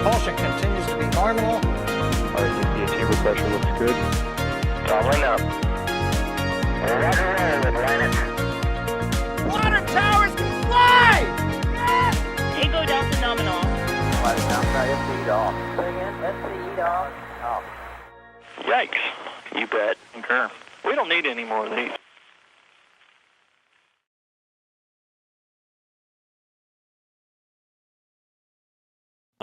Propulsion continues to be normal. Chamber pressure looks good. Doubling up. Roger roll with Atlantis. Water towers can fly! Yes! Tango Delta nominal. Flight outside SC off. Bring in SC off. Off. Yikes. You bet. Okay. We don't need any more of these.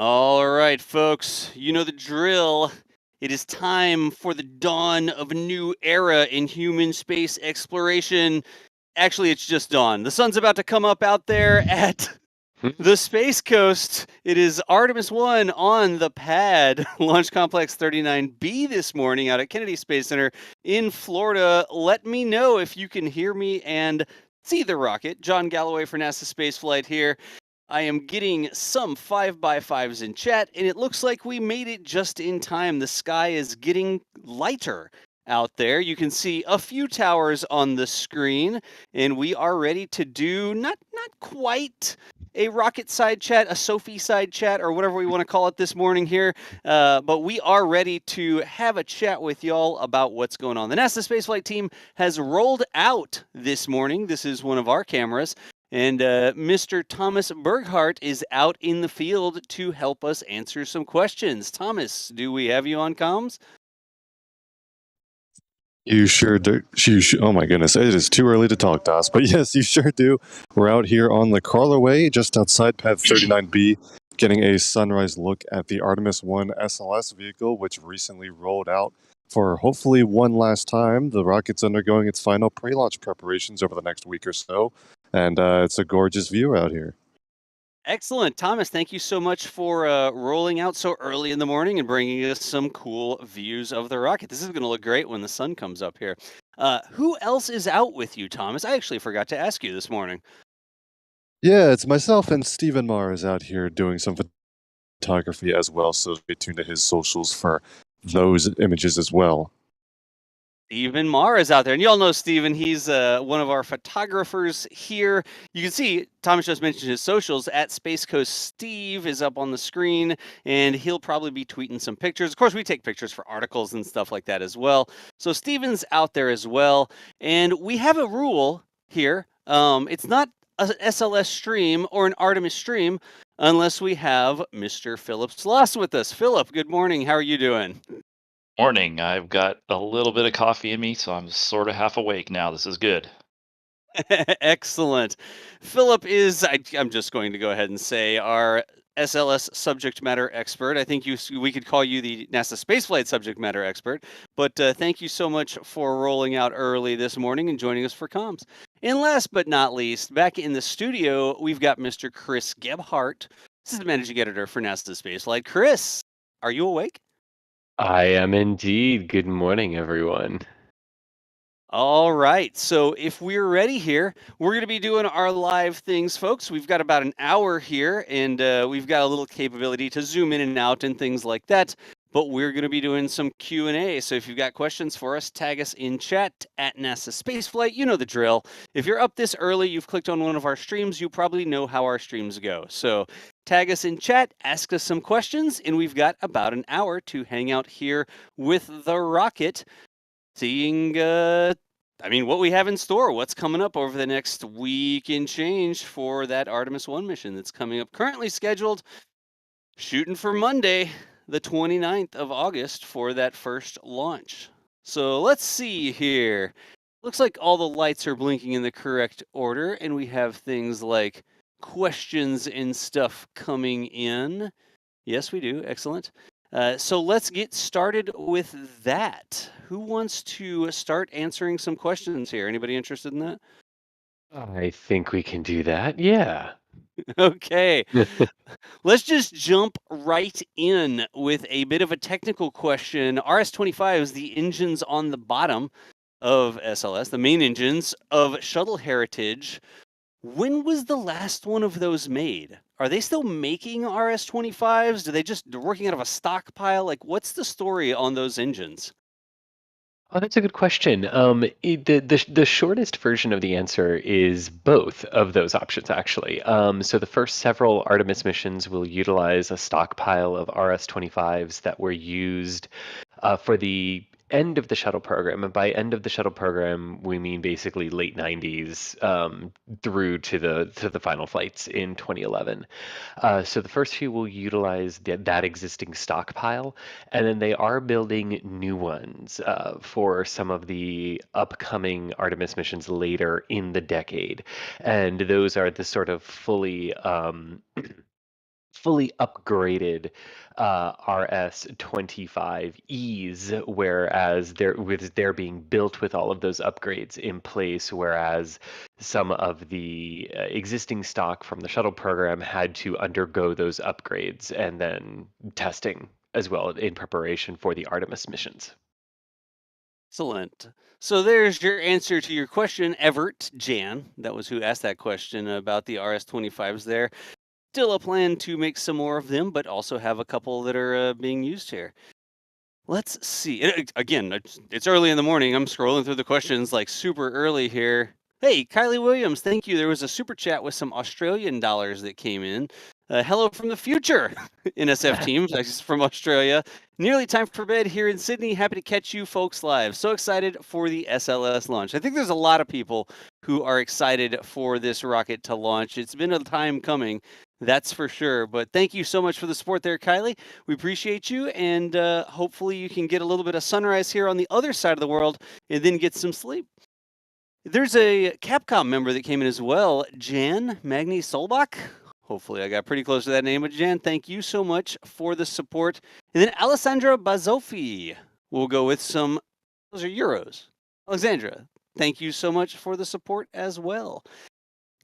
All right, folks, you know the drill. It is time for the dawn of a new era in human space exploration. Actually, it's just dawn. The sun's about to come up out there at the Space Coast. It is Artemis 1 on the pad, Launch Complex 39B this morning out at Kennedy Space Center in Florida. Let me know if you can hear me and see the rocket. John Galloway for NASASpaceflight here. I am getting some 5x5s in chat, and it looks like we made it just in time. The sky is getting lighter out there. You can see a few towers on the screen, and we are ready to do not quite a rocket side chat, a Sophie side chat, or whatever we want to call it this morning here, but we are ready to have a chat with y'all about what's going on. The NASA Spaceflight team has rolled out this morning. This is one of our cameras. And Mr. Thomas Berghart is out in the field to help us answer some questions. Thomas, do we have you on comms? You sure do. Oh my goodness, it is too early to talk to us, but yes, you sure do. We're out here on the Crawler Way, just outside pad 39B, getting a sunrise look at the Artemis 1 SLS vehicle, which recently rolled out for hopefully one last time. The rocket's undergoing its final pre-launch preparations over the next week or so. And it's a gorgeous view out here. Excellent. Thomas, thank you so much for rolling out so early in the morning and bringing us some cool views of the rocket. This is going to look great when the sun comes up here. Who else is out with you, Thomas? I actually forgot to ask you this morning. Yeah, it's myself and Stephen Marr is out here doing some photography as well, so stay tuned to his socials for those images as well. Stephen Marr is out there, and y'all know Stephen. He's one of our photographers here. You can see Thomas just mentioned his socials at Space Coast. Steve is up on the screen, and he'll probably be tweeting some pictures. Of course, we take pictures for articles and stuff like that as well. So Stephen's out there as well, and we have a rule here. It's not an SLS stream or an Artemis stream unless we have Mr. Philip Sloss with us. Philip, good morning. How are you doing? Morning. I've got a little bit of coffee in me, so I'm sort of half awake now. This is good. Excellent. Philip is, I'm just going to go ahead and say, our SLS subject matter expert. I think we could call you the NASA Spaceflight subject matter expert, but thank you so much for rolling out early this morning and joining us for comms. And last but not least, back in the studio, we've got Mr. Chris Gebhardt. This is the managing editor for NASA Spaceflight. Chris, are you awake? I am indeed. Good morning, everyone. All right. So if we're ready here, we're going to be doing our live things, folks. We've got about an hour here, and we've got a little capability to zoom in and out and things like that. But we're going to be doing some Q&A. So if you've got questions for us, tag us in chat at NASA Spaceflight. You know the drill. If you're up this early, you've clicked on one of our streams, you probably know how our streams go. So tag us in chat, ask us some questions, and we've got about an hour to hang out here with the rocket, seeing what we have in store, what's coming up over the next week and change for that Artemis 1 mission that's coming up. Currently scheduled, shooting for Monday, the 29th of August for that first launch. So let's see here. Looks like all the lights are blinking in the correct order, and we have things like questions and stuff coming in. Yes, we do. Excellent. So let's get started with that. Who wants to start answering some questions here? Anybody interested in that? I think we can do that. Yeah. Okay. Let's just jump right in with a bit of a technical question. RS-25 is the engines on the bottom of SLS, the main engines of Shuttle Heritage. When was the last one of those made? Are they still making RS-25s? They're working out of a stockpile? Like, what's the story on those engines? Oh, that's a good question. The shortest version of the answer is both of those options, actually. So the first several Artemis missions will utilize a stockpile of RS-25s that were used for the end of the shuttle program. And by end of the shuttle program, we mean basically late 90s through to the final flights in 2011. So the first few will utilize that existing stockpile, and then they are building new ones for some of the upcoming Artemis missions later in the decade. And those are the sort of fully upgraded RS-25Es, whereas they're being built with all of those upgrades in place, whereas some of the existing stock from the shuttle program had to undergo those upgrades and then testing as well in preparation for the Artemis missions. Excellent. So there's your answer to your question, Everett Jan. That was who asked that question about the RS-25s there. Still a plan to make some more of them, but also have a couple that are being used here. Let's see. Again, it's early in the morning. I'm scrolling through the questions like super early here. Hey, Kylie Williams, thank you. There was a super chat with some Australian dollars that came in. Hello from the future, NSF team, that's from Australia. Nearly time for bed here in Sydney. Happy to catch you folks live. So excited for the SLS launch. I think there's a lot of people who are excited for this rocket to launch. It's been a time coming, that's for sure. But thank you so much for the support there, Kylie. We appreciate you, and hopefully you can get a little bit of sunrise here on the other side of the world and then get some sleep. There's a Capcom member that came in as well, Jan Magni Solbach. Hopefully I got pretty close to that name, but Jan, thank you so much for the support. And then Alessandra Bazzofi will go with some, those are euros. Alexandra, thank you so much for the support as well.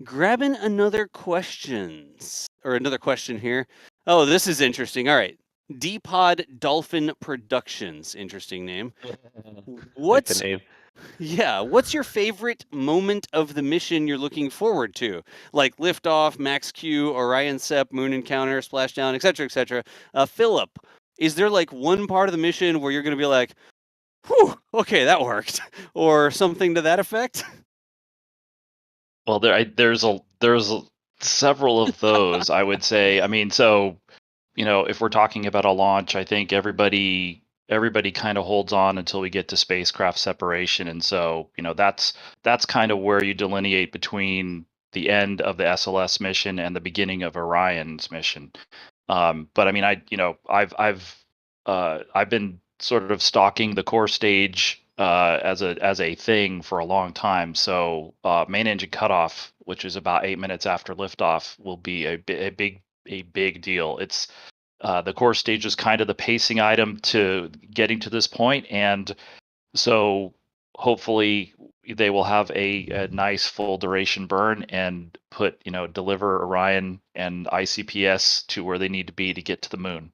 Grabbing another question here. Oh, this is interesting. All right. D-Pod Dolphin Productions. Interesting name. Like the name. Yeah, what's your favorite moment of the mission you're looking forward to? Like liftoff, max Q, Orion Sep, moon encounter, splashdown, etc., etc. Philip, is there like one part of the mission where you're going to be like, whew, okay, that worked, or something to that effect? Well, there's several of those, I would say. I mean, so if we're talking about a launch, I think everybody kind of holds on until we get to spacecraft separation, and so that's kind of where you delineate between the end of the SLS mission and the beginning of Orion's mission. But I mean, I've been sort of stalking the core stage as a thing for a long time. So main engine cutoff, which is about 8 minutes after liftoff, will be a big deal. It's the core stage is kind of the pacing item to getting to this point, and so hopefully they will have a nice full duration burn and deliver Orion and ICPS to where they need to be to get to the moon.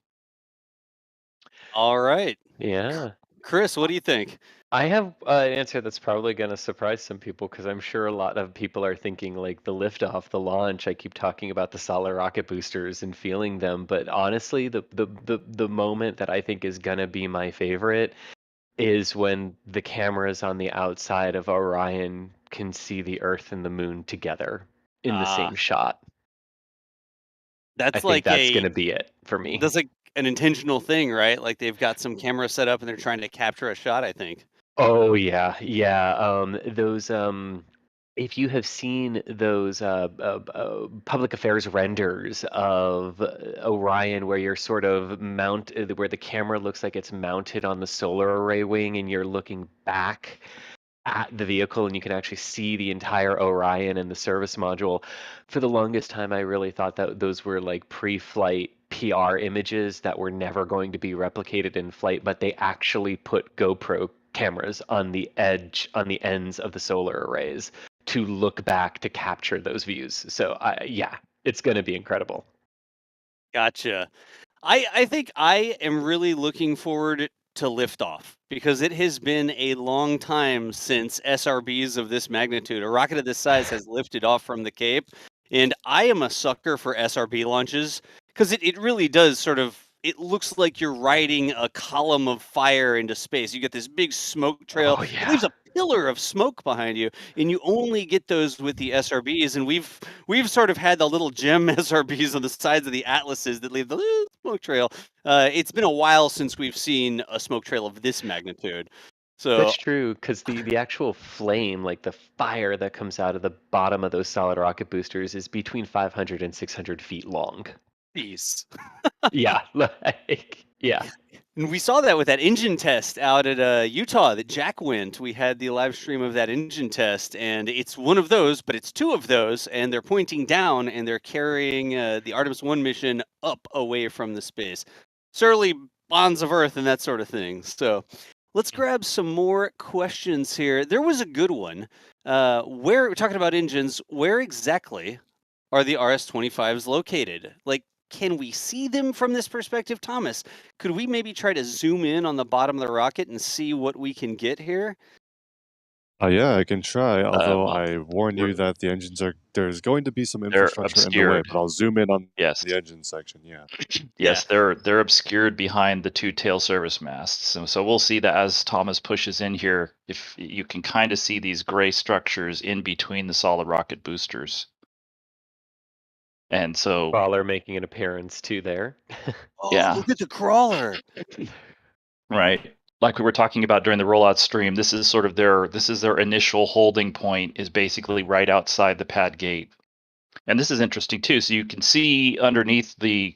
All right. Yeah. Chris, what do you think? I have an answer that's probably going to surprise some people, because I'm sure a lot of people are thinking like the liftoff, the launch. I keep talking about the solid rocket boosters and feeling them, but honestly, the moment that I think is going to be my favorite is when the cameras on the outside of Orion can see the Earth and the moon together in the same shot. That's I think that's going to be it for me. That's like an intentional thing, right? Like they've got some camera set up and they're trying to capture a shot, I think. Oh yeah. Those if you have seen those public affairs renders of Orion, where you're sort of where the camera looks like it's mounted on the solar array wing, and you're looking back at the vehicle, and you can actually see the entire Orion and the service module. For the longest time, I really thought that those were like pre-flight PR images that were never going to be replicated in flight, but they actually put GoPro cameras on the ends of the solar arrays to look back to capture those views. So yeah, it's going to be incredible. Gotcha. I think I am really looking forward to liftoff, because it has been a long time since SRBs of this magnitude, a rocket of this size, has lifted off from the Cape. And I am a sucker for SRB launches, because it really does sort of it looks like you're riding a column of fire into space. You get this big smoke trail. Oh It leaves a pillar of smoke behind you, and you only get those with the SRBs. And we've sort of had the little gem SRBs on the sides of the Atlases that leave the little smoke trail. It's been a while since we've seen a smoke trail of this magnitude. So That's true, because the actual flame, like the fire that comes out of the bottom of those solid rocket boosters, is between 500 and 600 feet long. geez. Yeah, like yeah. And we saw that with that engine test out at Utah that Jack went. We had the live stream of that engine test, and it's one of those, but it's two of those, and they're pointing down and they're carrying the Artemis 1 mission up away from the space. Surly bonds of Earth and that sort of thing. So let's grab some more questions here. There was a good one. Where we're talking about engines, where exactly are the RS-25s located? Like, can we see them from this perspective? Thomas, could we maybe try to zoom in on the bottom of the rocket and see what we can get here? Yeah, I can try, although well, I warn you that the engines there's going to be some they're infrastructure in the way, obscured. but I'll zoom in on Yes. the engine section, yeah. Yes, they're obscured behind the two tail service masts. So we'll see that as Thomas pushes in here, if you can kind of see these gray structures in between the solid rocket boosters. And so Crawler making an appearance too there. Oh, Yeah. look at the crawler. Right. Like we were talking about during the rollout stream, this is sort of their initial holding point, is basically right outside the pad gate. And this is interesting too. So you can see underneath the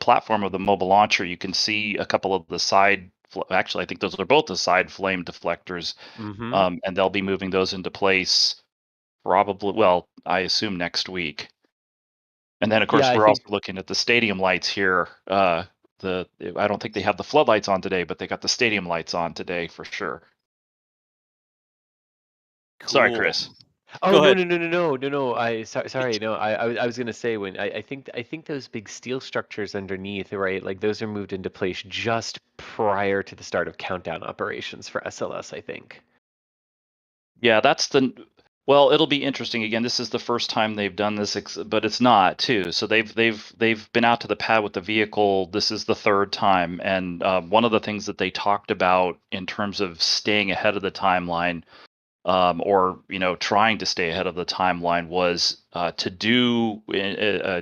platform of the mobile launcher, you can see a couple of the side. Actually, I think those are both the side flame deflectors, and they'll be moving those into place probably. Well, I assume next week. And then, of course, Yeah, I we're think- also looking at the stadium lights here. I don't think they have the floodlights on today, but they got the stadium lights on today for sure. Sorry, Cool. Chris. Oh Go no, ahead. no. Sorry. No, I was gonna say when I think those big steel structures underneath, right? Like those are moved into place just prior to the start of countdown operations for SLS. I think. Yeah, well, it'll be interesting. Again, this is the first time they've done this, but it's not too. So they've been out to the pad with the vehicle. This is the third time, and one of the things that they talked about in terms of staying ahead of the timeline, or trying to stay ahead of the timeline, was to do.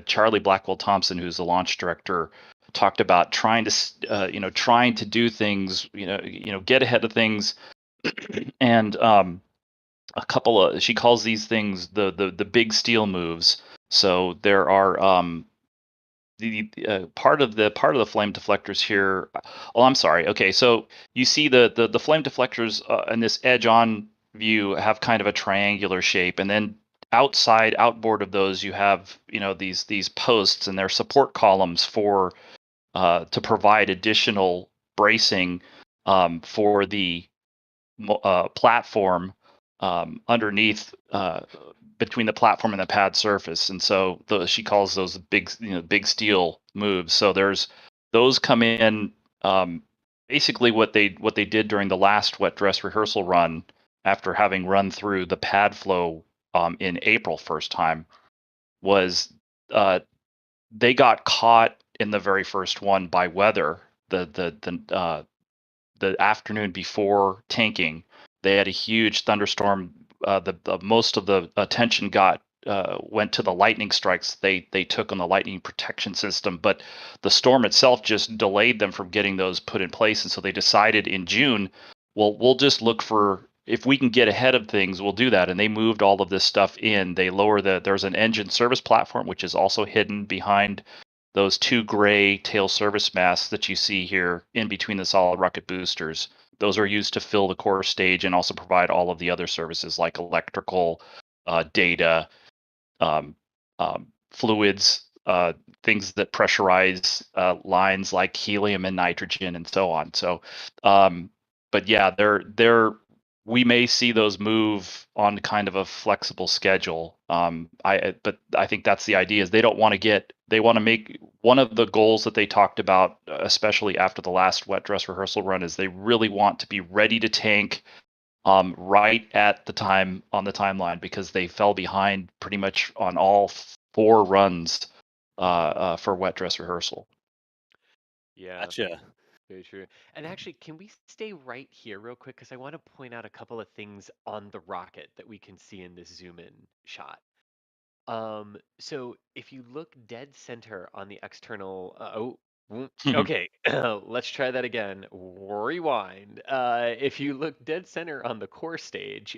Charlie Blackwell Thompson, who's the launch director, talked about trying to do things, get ahead of things, and a couple of, she calls these things the big steel moves. So there are the part of the flame deflectors here. Oh, I'm sorry. Okay, so you see the flame deflectors in this edge on view have kind of a triangular shape, and then outboard of those you have these posts, and they're support columns for to provide additional bracing for the platform underneath, between the platform and the pad surface. And so she calls those big steel moves. So there's those come in. Basically what they did during the last wet dress rehearsal run, after having run through the pad flow in April first time, was they got caught in the very first one by weather. The afternoon before tanking, they had a huge thunderstorm. The most of the attention went to the lightning strikes they took on the lightning protection system, but the storm itself just delayed them from getting those put in place. And so they decided in June, well, we'll just look for, if we can get ahead of things, we'll do that. And they moved all of this stuff in. They there's an engine service platform, which is also hidden behind those two gray tail service masts that you see here in between the solid rocket boosters. Those are used to fill the core stage and also provide all of the other services like electrical, data, fluids, things that pressurize lines like helium and nitrogen and so on. So, but yeah, we may see those move on kind of a flexible schedule. But I think that's the idea, is they want to make, one of the goals that they talked about, especially after the last wet dress rehearsal run, is they really want to be ready to tank right at the time on the timeline, because they fell behind pretty much on all 4 runs for wet dress rehearsal. Yeah. Gotcha. Very true. And actually, can we stay right here real quick? Because I want to point out a couple of things on the rocket that we can see in this zoom in shot. So if you look dead center on the external, okay, let's try that again. Rewind. If you look dead center on the core stage,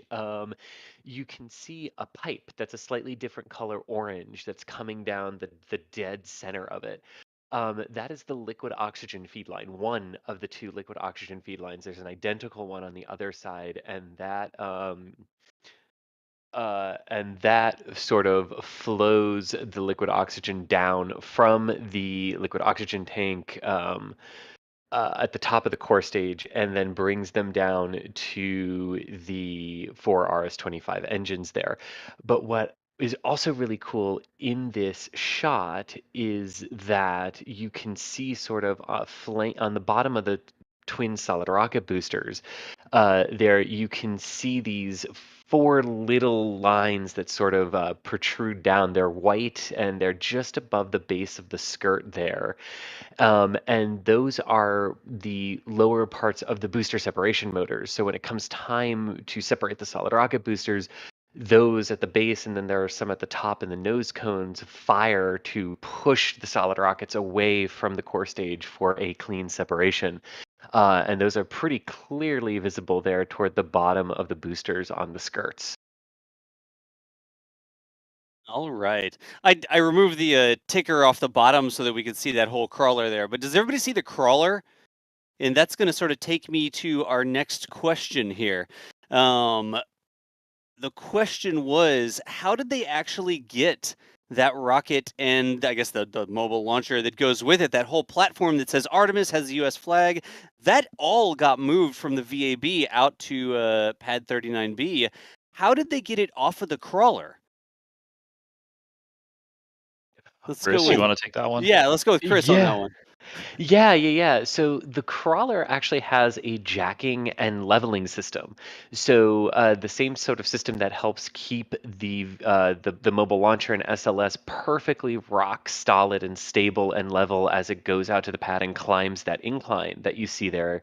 you can see a pipe that's a slightly different color orange that's coming down the dead center of it. That is the liquid oxygen feed line, one of the two liquid oxygen feed lines. There's an identical one on the other side, and that sort of flows the liquid oxygen down from the liquid oxygen tank at the top of the core stage, and then brings them down to the 4 RS-25 engines there. But what is also really cool in this shot is that you can see sort of on the bottom of the twin solid rocket boosters, there you can see these four little lines that sort of protrude down. They're white and they're just above the base of the skirt there. And those are the lower parts of the booster separation motors. So when it comes time to separate the solid rocket boosters, those at the base and then there are some at the top in the nose cones fire to push the solid rockets away from the core stage for a clean separation. And those are pretty clearly visible there toward the bottom of the boosters on the skirts. All right. I removed the ticker off the bottom so that we could see that whole crawler there. But does everybody see the crawler? And that's going to sort of take me to our next question here. The question was, how did they actually get that rocket and I guess the mobile launcher that goes with it, that whole platform that says Artemis, has the U.S. flag, that all got moved from the VAB out to Pad 39B. How did they get it off of the crawler? Let's Chris, go with you want to take that one? Yeah, let's go with Chris on that one. Yeah. So the crawler actually has a jacking and leveling system. So the same sort of system that helps keep the mobile launcher and SLS perfectly rock solid and stable and level as it goes out to the pad and climbs that incline that you see there.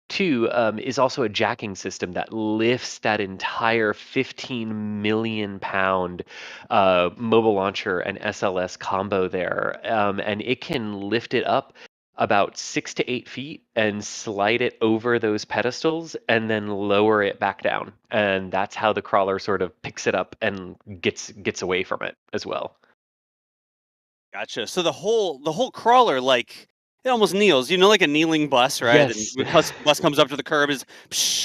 Two is also a jacking system that lifts that entire 15 million pound mobile launcher and SLS combo there. And it can lift it up about 6 to 8 feet and slide it over those pedestals and then lower it back down. And that's how the crawler sort of picks it up and gets away from it as well. Gotcha. So the whole crawler, like, it almost kneels, like a kneeling bus, right? Yes. And the bus comes up to the curb, and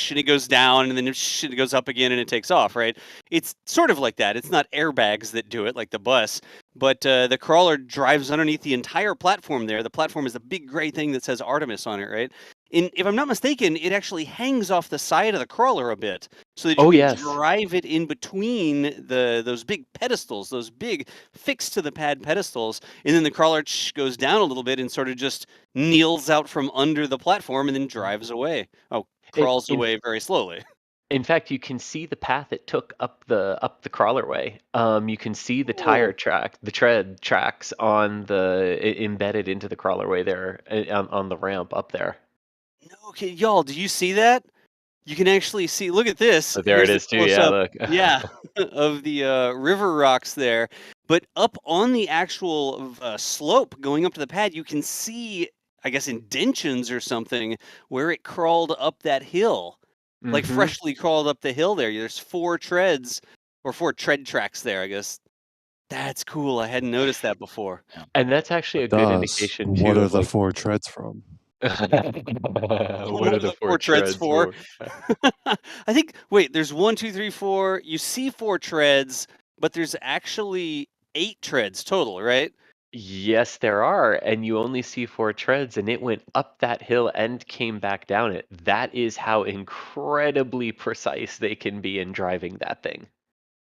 it goes down, and then it goes up again, and it takes off, right? It's sort of like that. It's not airbags that do it, like the bus, but the crawler drives underneath the entire platform there. The platform is the big gray thing that says Artemis on it, right? And if I'm not mistaken, it actually hangs off the side of the crawler a bit, so that you can yes. drive it in between those big pedestals, those big fixed to the pad pedestals, and then the crawler goes down a little bit and sort of just kneels out from under the platform and then drives away. Oh, crawls away very slowly. In fact, you can see the path it took up the crawler way. You can see the tire track, the tread tracks embedded into the crawler way there on the ramp up there. No, okay, y'all, do you see that? You can actually see. Look at this. Oh, there it is too. Yeah, look. Yeah, of the river rocks there. But up on the actual slope going up to the pad, you can see, I guess, indentions or something where it crawled up that hill, like freshly crawled up the hill there. There's 4 treads or 4 tread tracks there, I guess. That's cool. I hadn't noticed that before. And that's actually a good indication too. What are the 4 treads from? What are the 4 treads for? I think, wait, there's 1, 2, 3, 4. You see 4 treads, but there's actually 8 treads total, right? Yes, there are. And you only see 4 treads, and it went up that hill and came back down it. That is how incredibly precise they can be in driving that thing.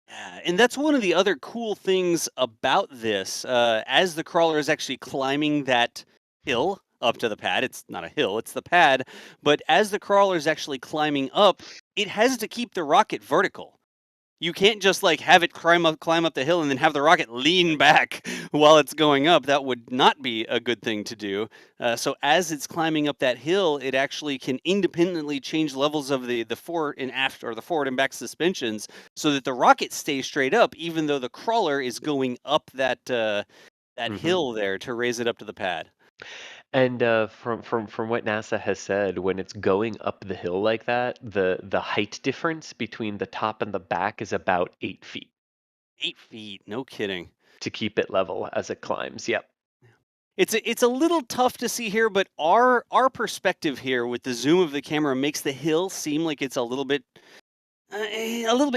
Yeah, and that's one of the other cool things about this. As the crawler is actually climbing that hill up to the pad, it's not a hill, it's the pad, but as the crawler is actually climbing up, it has to keep the rocket vertical. You can't just like have it climb up the hill and then have the rocket lean back while it's going up. That would not be a good thing to do. So as it's climbing up that hill, it actually can independently change levels of the forward and aft, or the forward and back suspensions, so that the rocket stays straight up, even though the crawler is going up that hill there to raise it up to the pad. And from what NASA has said, when it's going up the hill like that, the height difference between the top and the back is about 8 feet 8 feet, no kidding. to keep it level as it climbs. Yep. It's a little tough to see here, but our perspective here with the zoom of the camera makes the hill seem like it's a little bit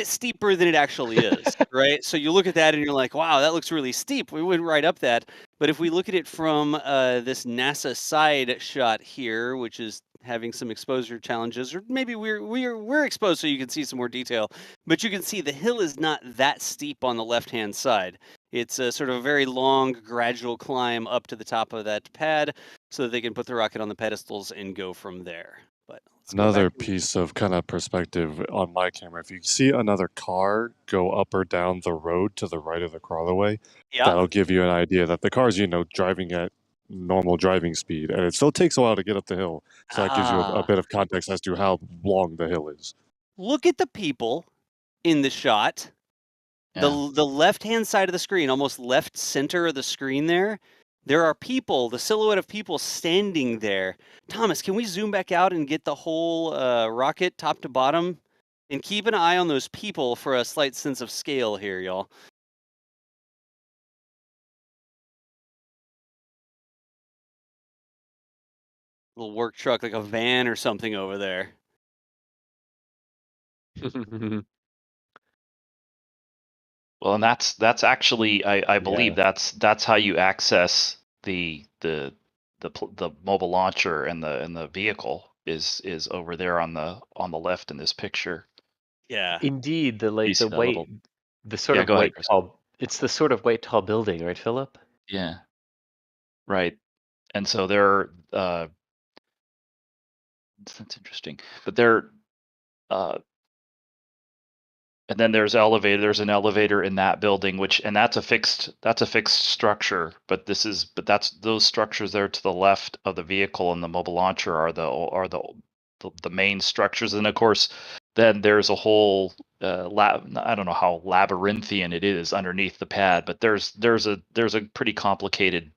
steeper than it actually is, right? So you look at that and you're like, wow, that looks really steep. We went right up that. But if we look at it from this NASA side shot here, which is having some exposure challenges, or maybe we're exposed so you can see some more detail, but you can see the hill is not that steep on the left-hand side. It's a sort of a very long, gradual climb up to the top of that pad so that they can put the rocket on the pedestals and go from there. But let's go Another back. piece of kind of perspective on my camera. If you see another car go up or down the road to the right of the crawlerway, Yeah. that'll give you an idea that the car's, driving at normal driving speed, and it still takes a while to get up the hill. So that gives you a bit of context as to how long the hill is. Look at the people in the shot. The left-hand side of the screen, almost left center of the screen there are people, the silhouette of people standing there. Thomas, can we zoom back out and get the whole rocket top to bottom? And keep an eye on those people for a slight sense of scale here, y'all. Little work truck, like a van or something over there. Well, and that's actually I believe that's how you access the mobile launcher and the vehicle is over there on the left in this picture. Yeah. Indeed, the You like see the that white, little- the sort Yeah, of go ahead, white Chris. tall. It's the sort of white tall building, right, Philip? Yeah. Right. And so they're that's interesting. But they're and then there's an elevator in that building, and that's a fixed structure, but that's those structures there to the left of the vehicle and the mobile launcher are the main structures. And of course then there's a whole I don't know how labyrinthian it is underneath the pad, but there's a pretty complicated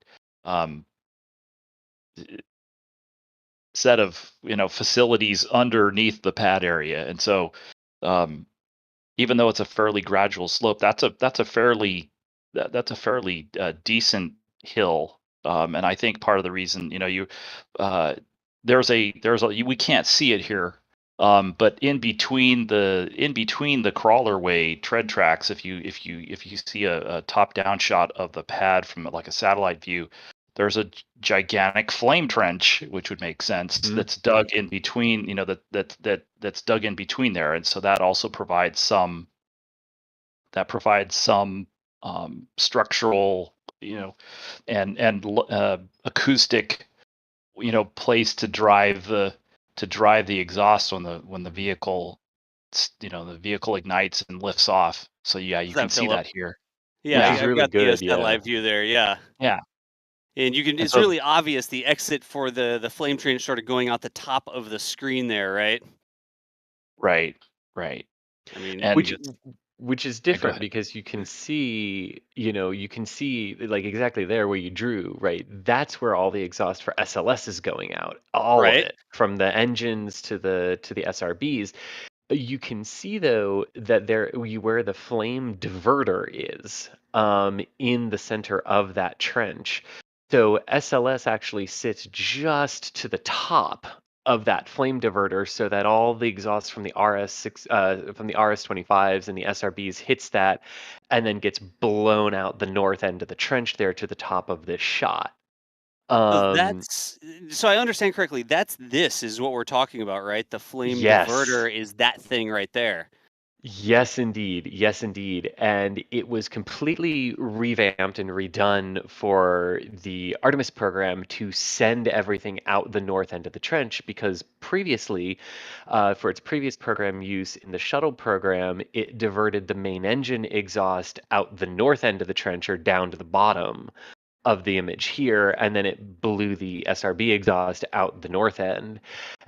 set of facilities underneath the pad area. And so even though it's a fairly gradual slope, that's a fairly decent hill. And I think part of the reason, we can't see it here, but in between the crawlerway tread tracks, if you see a top down shot of the pad from like a satellite view, there's a gigantic flame trench, which would make sense, that's dug in between, that's dug in between there. And so that also provides some structural, and acoustic, place to drive the exhaust when the vehicle, the vehicle ignites and lifts off. So yeah, you can see that here. Yeah, Which is I've really got the good, satellite view there. Yeah. Yeah. And you can, it's so- really obvious the exit for the flame train started going out the top of the screen there, right? Right. I mean, And which is go different ahead. because you can see like exactly there where you drew, right? That's where all the exhaust for SLS is going out, all of Right. it, from the engines to the SRBs. You can see though that where the flame diverter is in the center of that trench. So SLS actually sits just to the top of that flame diverter, so that all the exhaust from the from the RS-25s and the SRBs hits that, and then gets blown out the north end of the trench there to the top of this shot. So so I understand correctly. This is what we're talking about, right? The flame Yes. diverter is that thing right there. Yes, indeed. Yes, indeed. And it was completely revamped and redone for the Artemis program to send everything out the north end of the trench because previously, for its previous program use in the Shuttle program, it diverted the main engine exhaust out the north end of the trench or down to the bottom of the image here, and then it blew the SRB exhaust out the north end.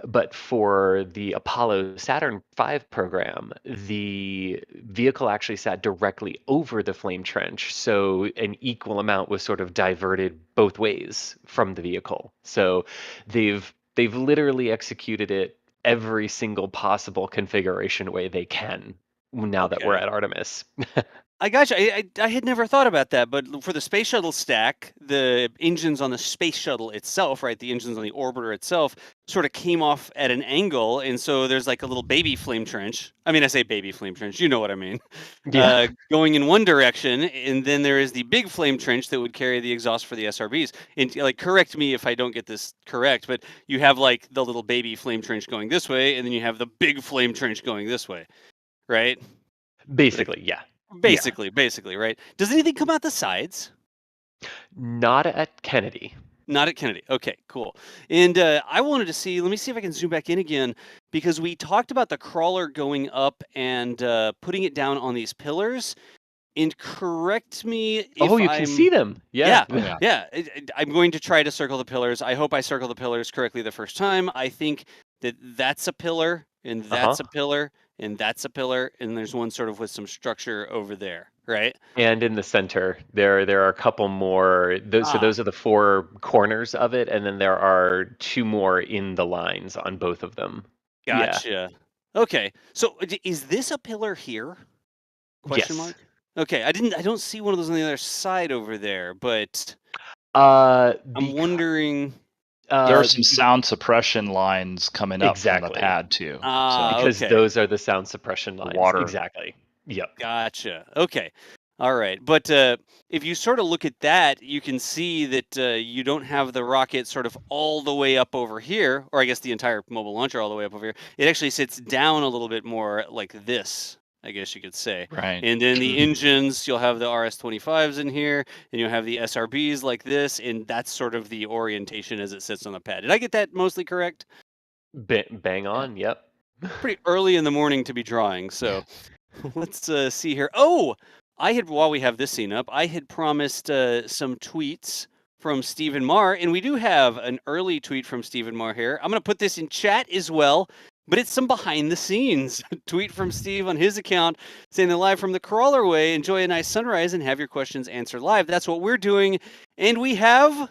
But for the Apollo Saturn V program, the vehicle actually sat directly over the flame trench, so an equal amount was sort of diverted both ways from the vehicle. So they've literally executed it every single possible configuration way they can now that we're Okay. at Artemis. I got you. I had never thought about that, but for the space shuttle stack, the engines on the space shuttle itself, right? The engines on the orbiter itself sort of came off at an angle, and so there's like a little baby flame trench. I mean, I say baby flame trench, you know what I mean? Yeah. Going in one direction, and then there is the big flame trench that would carry the exhaust for the SRBs. And like, correct me if I don't get this correct, but you have like the little baby flame trench going this way, and then you have the big flame trench going this way, right? Basically, yeah. Basically, right? Does anything come out the sides? Not at Kennedy. Not at Kennedy. Okay, cool. And I wanted to see, let me see if I can zoom back in again, because we talked about the crawler going up and putting it down on these pillars. And correct me if Oh, you can see them. Yeah. Yeah. I'm going to try to circle the pillars. I hope I circle the pillars correctly the first time. I think that that's a pillar, and that's a pillar, and that's a pillar, and there's one sort of with some structure over there, right? And in the center, there are a couple more. So those are the four corners of it, and then there are two more in the lines on both of them. Gotcha. Yeah. Okay. So is this a pillar here? Question Yes. mark? Okay. I don't see one of those on the other side over there, but I'm wondering. There are some sound suppression lines coming up from the Exactly. pad too. Because Okay. those are the sound suppression lines. water. Exactly. Yep. Gotcha. Okay. All right. But if you sort of look at that, you can see that you don't have the rocket sort of all the way up over here, or I guess the entire mobile launcher all the way up over here. It actually sits down a little bit more like this, I guess you could say. Right. And then the engines, you'll have the RS-25s in here, and you'll have the SRBs like this, and that's sort of the orientation as it sits on the pad. Did I get that mostly correct? Bang on. Yep. Pretty early in the morning to be drawing, so let's see here. Oh, while we have this scene up, I had promised some tweets from Stephen Marr, and we do have an early tweet from Stephen Marr here. I'm going to put this in chat as well, but it's some behind the scenes tweet from Steve on his account saying they're live from the crawler way. Enjoy a nice sunrise and have your questions answered live. That's what we're doing, and we have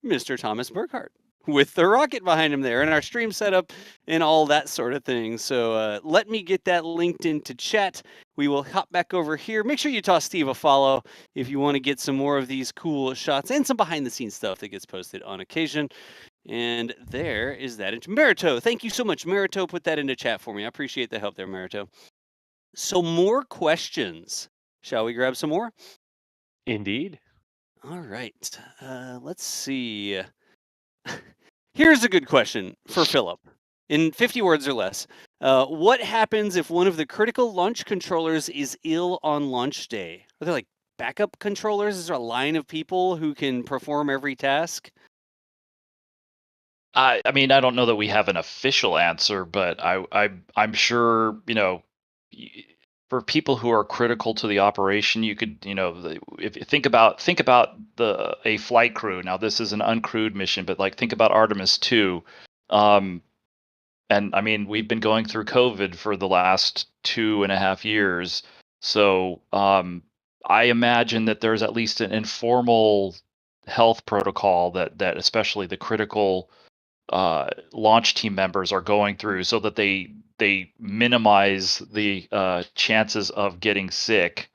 Mr. Thomas Burkhart with the rocket behind him there and our stream setup and all that sort of thing. So let me get that linked into chat. We will hop back over here. Make sure you toss Steve a follow if you want to get some more of these cool shots and some behind the scenes stuff that gets posted on occasion. And there is that. Marito, thank you so much. Marito put that into chat for me. I appreciate the help there, Marito. So more questions. Shall we grab some more? Indeed. All right. Let's see. Here's a good question for Philip. In 50 words or less, what happens if one of the critical launch controllers is ill on launch day? Are there like backup controllers? Is there a line of people who can perform every task? I mean, I don't know that we have an official answer, but I'm sure, for people who are critical to the operation, you could, if you think about a flight crew. Now, this is an uncrewed mission, but like think about Artemis 2. And I mean, we've been going through COVID for the last 2.5 years. So I imagine that there's at least an informal health protocol that especially the critical launch team members are going through, so that they minimize the chances of getting sick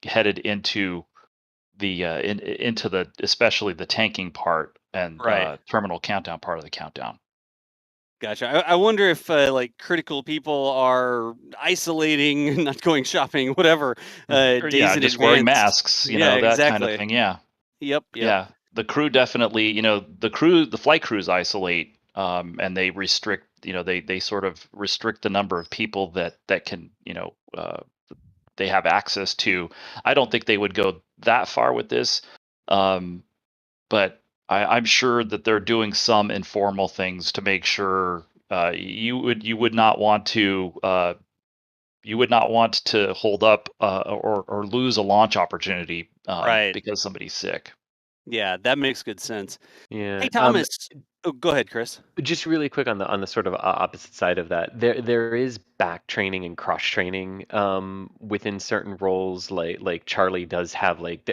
headed into the especially the tanking part and terminal countdown part of the countdown. Gotcha. I wonder if like critical people are isolating, not going shopping, whatever, days in just advance. Wearing masks, that exactly. kind of thing. Yeah. Yep. Yeah. The crew definitely, the flight crews isolate, and they restrict they sort of restrict the number of people that can they have access to. I don't think they would go that far with this, but I'm sure that they're doing some informal things to make sure you would not want to hold up or lose a launch opportunity Right. because somebody's sick. Yeah, that makes good sense. Yeah. Hey, Thomas. Oh, go ahead, Chris. Just really quick on the sort of opposite side of that, there is back training and cross training within certain roles. Like Charlie does have like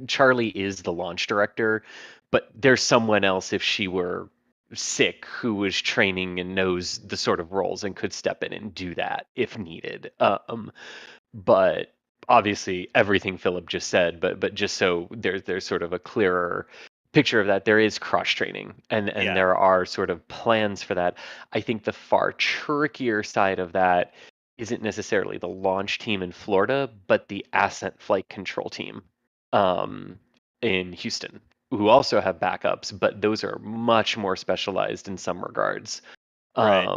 Charlie is the launch director, but there's someone else if she were sick who was training and knows the sort of roles and could step in and do that if needed. But obviously everything Philip just said, but just so there's sort of a clearer picture of that, there is cross training and Yeah. there are sort of plans for that. I think the far trickier side of that isn't necessarily the launch team in Florida, but the ascent flight control team in Houston, who also have backups, but those are much more specialized in some regards. Right.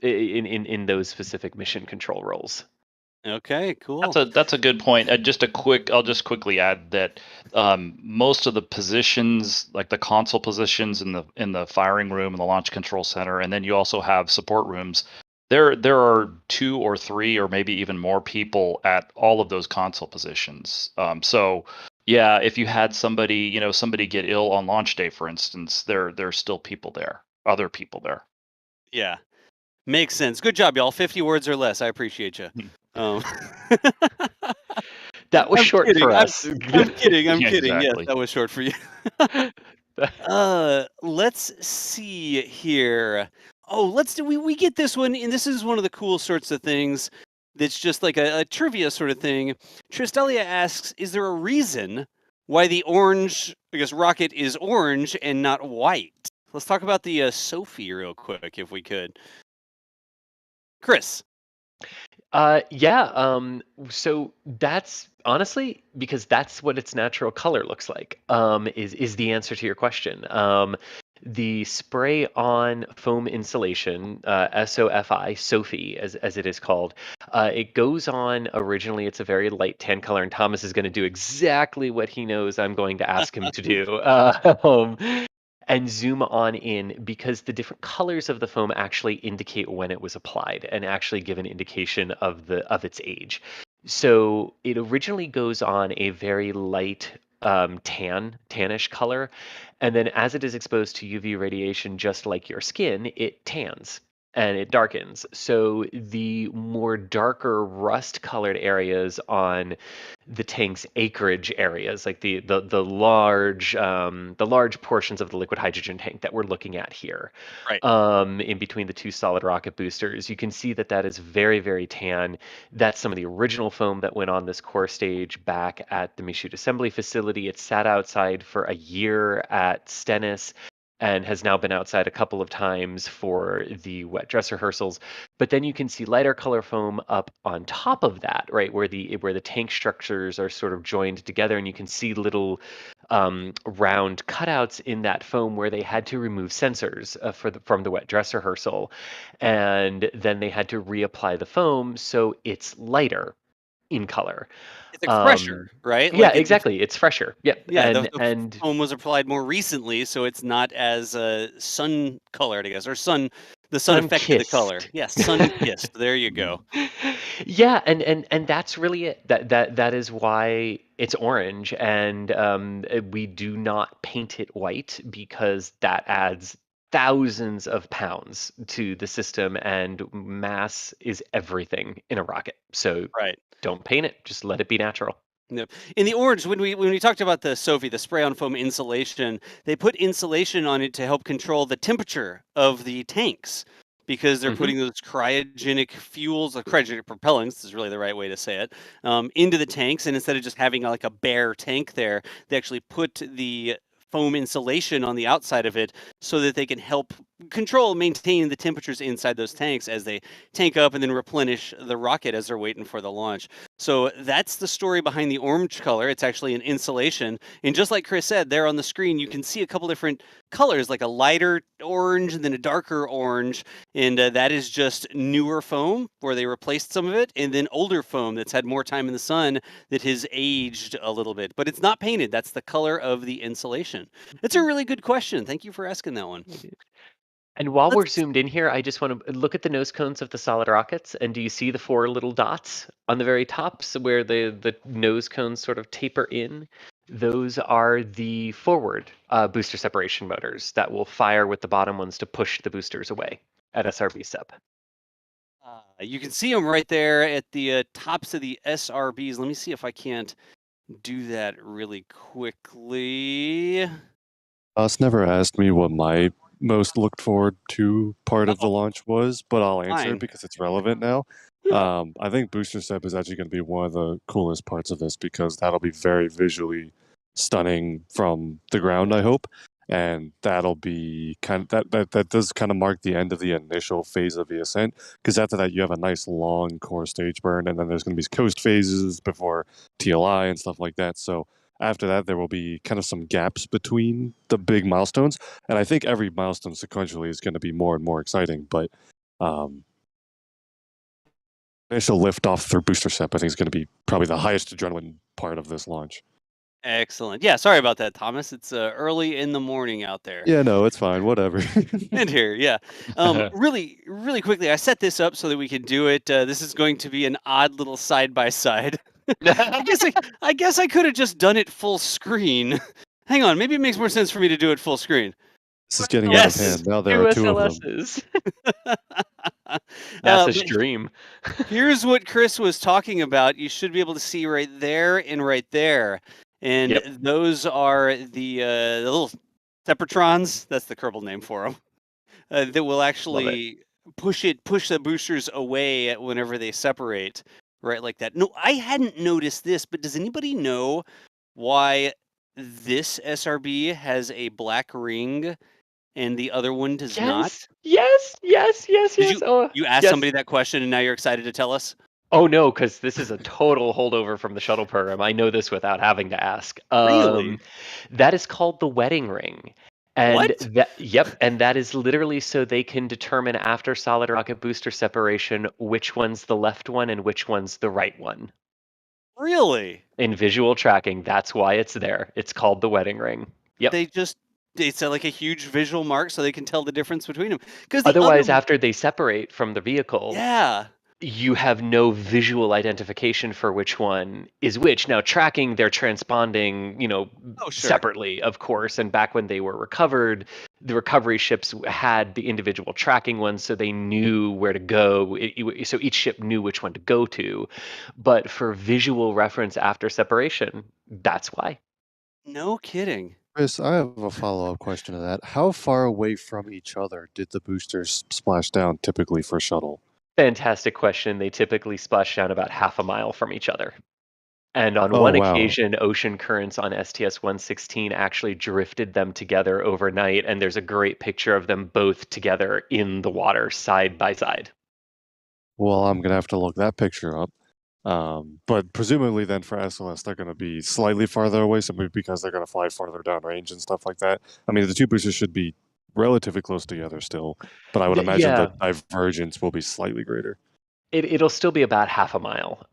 In those specific mission control roles. Okay, cool. That's a good point. I'll just quickly add that most of the positions, like the console positions in the firing room and the launch control center, and then you also have support rooms. There are 2 or 3 or maybe even more people at all of those console positions. So yeah, if you had somebody get ill on launch day, for instance, there's still people there, other people there. Yeah, makes sense. Good job, y'all. 50 words or less. I appreciate you. That was short for us. I'm kidding. Yeah, Yes, exactly. that was short for you. Let's see here. Oh, we get this one, and this is one of the cool sorts of things that's just like a trivia sort of thing. Tristelia asks, is there a reason why the orange, I guess, rocket is orange and not white? Let's talk about the Sophie real quick, if we could. Chris. So that's honestly because that's what its natural color looks like. Is the answer to your question. The spray on foam insulation, SOFI, Sophie, as it is called, it goes on originally. It's a very light tan color, and Thomas is going to do exactly what he knows I'm going to ask him to do. And zoom on in because the different colors of the foam actually indicate when it was applied and actually give an indication of its age. So it originally goes on a very light tannish color, and then as it is exposed to UV radiation, just like your skin, it tans and it darkens. So the more darker rust colored areas on the tank's acreage areas, like the large portions of the liquid hydrogen tank that we're looking at here, Right. in between the 2 solid rocket boosters, you can see that is very, very tan. That's some of the original foam that went on this core stage back at the Michoud Assembly Facility. It sat outside for a year at Stennis and has now been outside a couple of times for the wet dress rehearsals. But then you can see lighter color foam up on top of that, right, where the tank structures are sort of joined together, and you can see little round cutouts in that foam where they had to remove sensors from the wet dress rehearsal, and then they had to reapply the foam so it's lighter in color. It's like fresher, right? Yeah, Like exactly. It's fresher. Yep. Yeah, the and foam was applied more recently, so it's not as sun colored, I guess, or the sun affected the color. sun-kissed. Yeah, sun kissed. There you go. Yeah, and that's really it. That is why it's orange, and we do not paint it white because that adds thousands of pounds to the system, and mass is everything in a rocket. So Right. don't paint it; just let it be natural. Yep. In the orange, when we talked about the Sophie, the spray on foam insulation, they put insulation on it to help control the temperature of the tanks because they're putting those cryogenic fuels, or cryogenic propellants is really the right way to say it, into the tanks. And instead of just having like a bare tank there, they actually put the foam insulation on the outside of it so that they can help maintain the temperatures inside those tanks as they tank up and then replenish the rocket as they're waiting for the launch. So that's the story behind the orange color. It's actually an insulation. And just like Chris said, there on the screen, you can see a couple different colors, like a lighter orange and then a darker orange. And that is just newer foam where they replaced some of it, and then older foam that's had more time in the sun that has aged a little bit. But it's not painted. That's the color of the insulation. That's a really good question. Thank you for asking that one. And while we're Let's- zoomed in here, I just want to look at the nose cones of the solid rockets. And do you see the 4 little dots on the very tops where the nose cones sort of taper in? Those are the forward booster separation motors that will fire with the bottom ones to push the boosters away at SRB SEP. You can see them right there at the tops of the SRBs. Let me see if I can't do that really quickly. Us never asked me what my most looked forward to part of the launch was, but I'll answer Fine. it because it's relevant now. I think Booster Step is actually going to be one of the coolest parts of this because that'll be very visually stunning from the ground, I hope. And that'll be that does kind of mark the end of the initial phase of the ascent, because after that you have a nice long core stage burn, and then there's going to be coast phases before TLI and stuff like that. So after that, there will be kind of some gaps between the big milestones, and I think every milestone sequentially is going to be more and more exciting. But initial liftoff through Booster Step, I think, is going to be probably the highest adrenaline part of this launch. Excellent. Yeah, sorry about that, Thomas. It's early in the morning out there. Yeah, no, it's fine. Whatever. And here, yeah. Really, really quickly, I set this up so that we can do it. This is going to be an odd little side by side. I guess I could have just done it full screen. Hang on, maybe it makes more sense for me to do it full screen. This is getting Yes. out of hand. Now there are 2 of them. USLSs. But NASA's dream. Here's what Chris was talking about. You should be able to see right there and right there. And Yep. those are the little Separatrons. That's the Kerbal name for them. That will actually push the boosters away whenever they separate, right, like that. No, I hadn't noticed this, but does anybody know why this SRB has a black ring and the other one does not? Yes. Did you asked yes. somebody that question and now you're excited to tell us? Oh no, because this is a total holdover from the shuttle program. I know this without having to ask. Really? That is called the wedding ring. And What? and that is literally so they can determine after solid rocket booster separation which one's the left one and which one's the right one. Really? In visual tracking, that's why it's there. It's called the wedding ring. Yep. It's like a huge visual mark so they can tell the difference between them. Because Otherwise, after they separate from the vehicle, yeah, you have no visual identification for which one is which. Now, tracking, they're transponding, sure. separately, of course. And back when they were recovered, the recovery ships had the individual tracking ones, so they knew where to go. So each ship knew which one to go to. But for visual reference after separation, that's why. No kidding. Chris, I have a follow-up question to that. How far away from each other did the boosters splash down typically for shuttle? Fantastic question. They typically splash down about half a mile from each other. And on Oh, one wow. occasion, ocean currents on STS-116 actually drifted them together overnight, and there's a great picture of them both together in the water, side by side. Well, I'm going to have to look that picture up. But presumably then for SLS, they're going to be slightly farther away, simply because they're going to fly farther downrange and stuff like that. I mean, the 2 boosters should be relatively close together still, but I would imagine the divergence will be slightly greater. It'll still be about half a mile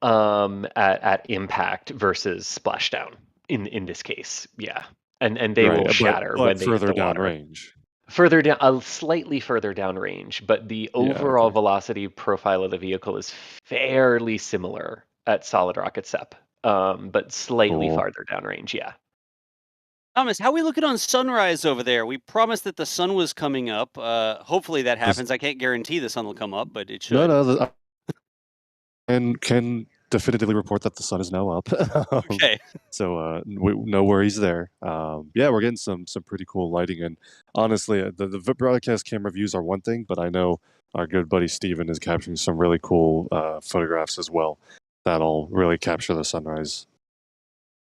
at impact versus splashdown in this case. Yeah. And they will shatter but when they further hit the water. downrange. Further down, slightly further downrange, but the overall velocity profile of the vehicle is fairly similar at solid rocket SEP, but slightly farther downrange. Yeah. Thomas, how are we looking on sunrise over there? We promised that the sun was coming up. Hopefully that happens. I can't guarantee the sun will come up, but it should. No. And can definitively report that the sun is now up. Okay. So no worries there. Yeah, we're getting some pretty cool lighting, and honestly, the broadcast camera views are one thing, but I know our good buddy Steven is capturing some really cool photographs as well that'll really capture the sunrise.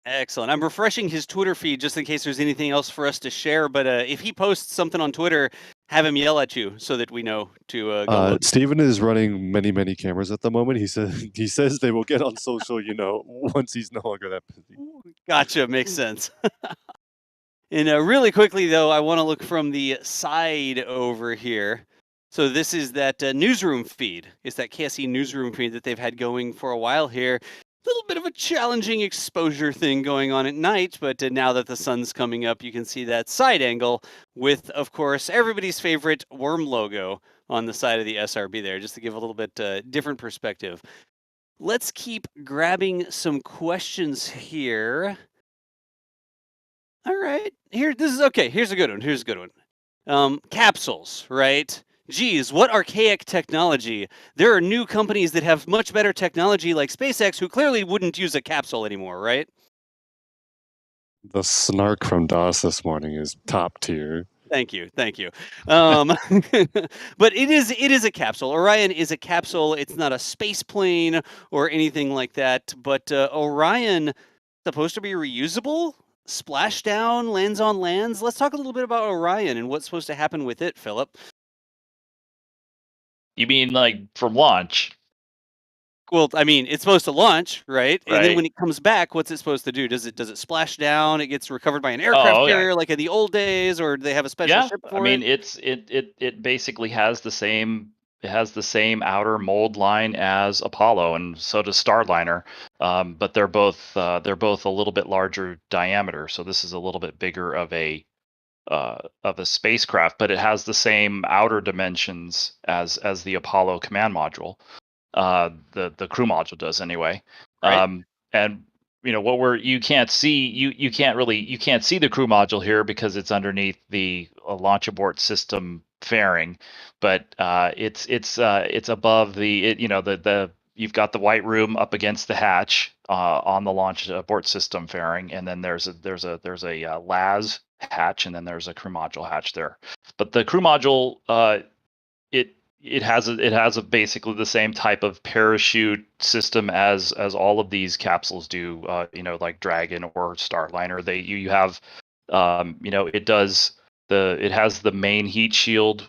Excellent. I'm refreshing his Twitter feed just in case there's anything else for us to share. But if he posts something on Twitter, have him yell at you so that we know to go look. Steven is running many cameras at the moment. He says they will get on social, once he's no longer that busy. Gotcha, makes sense. And really quickly, though, I want to look from the side over here. So this is that newsroom feed. It's that KSE newsroom feed that they've had going for a while here. A little bit of a challenging exposure thing going on at night, but now that the sun's coming up, you can see that side angle with, of course, everybody's favorite worm logo on the side of the SRB there, just to give a little bit different perspective. Let's keep grabbing some questions here. All right, this is okay. Here's a good one. Capsules, right? Geez, what archaic technology. There are new companies that have much better technology like SpaceX who clearly wouldn't use a capsule anymore, right? The snark from DOS this morning is top tier. Thank you. But it is a capsule. Orion is a capsule. It's not a space plane or anything like that. But Orion supposed to be reusable? Splashdown, lands on lands. Let's talk a little bit about Orion and what's supposed to happen with it, Philip. You mean like from launch? Well, I mean, it's supposed to launch, right? And then Right. when it comes back, what's it supposed to do? Does it splash down? It gets recovered by an aircraft Oh, yeah. carrier like in the old days, or do they have a special Yeah, ship I for mean it? it basically has the same outer mold line as Apollo, and so does Starliner. But they're both a little bit larger diameter. So this is a little bit bigger of a spacecraft, but it has the same outer dimensions as the Apollo command module. The crew module does anyway. Right. And you can't see you can't see the crew module here because it's underneath the launch abort system fairing, but it's above the you've got the white room up against the hatch on the launch abort system fairing, and then there's a LAS hatch, and then there's a crew module hatch there. But the crew module it has basically the same type of parachute system as all of these capsules do, like Dragon or Starliner. You have it has the main heat shield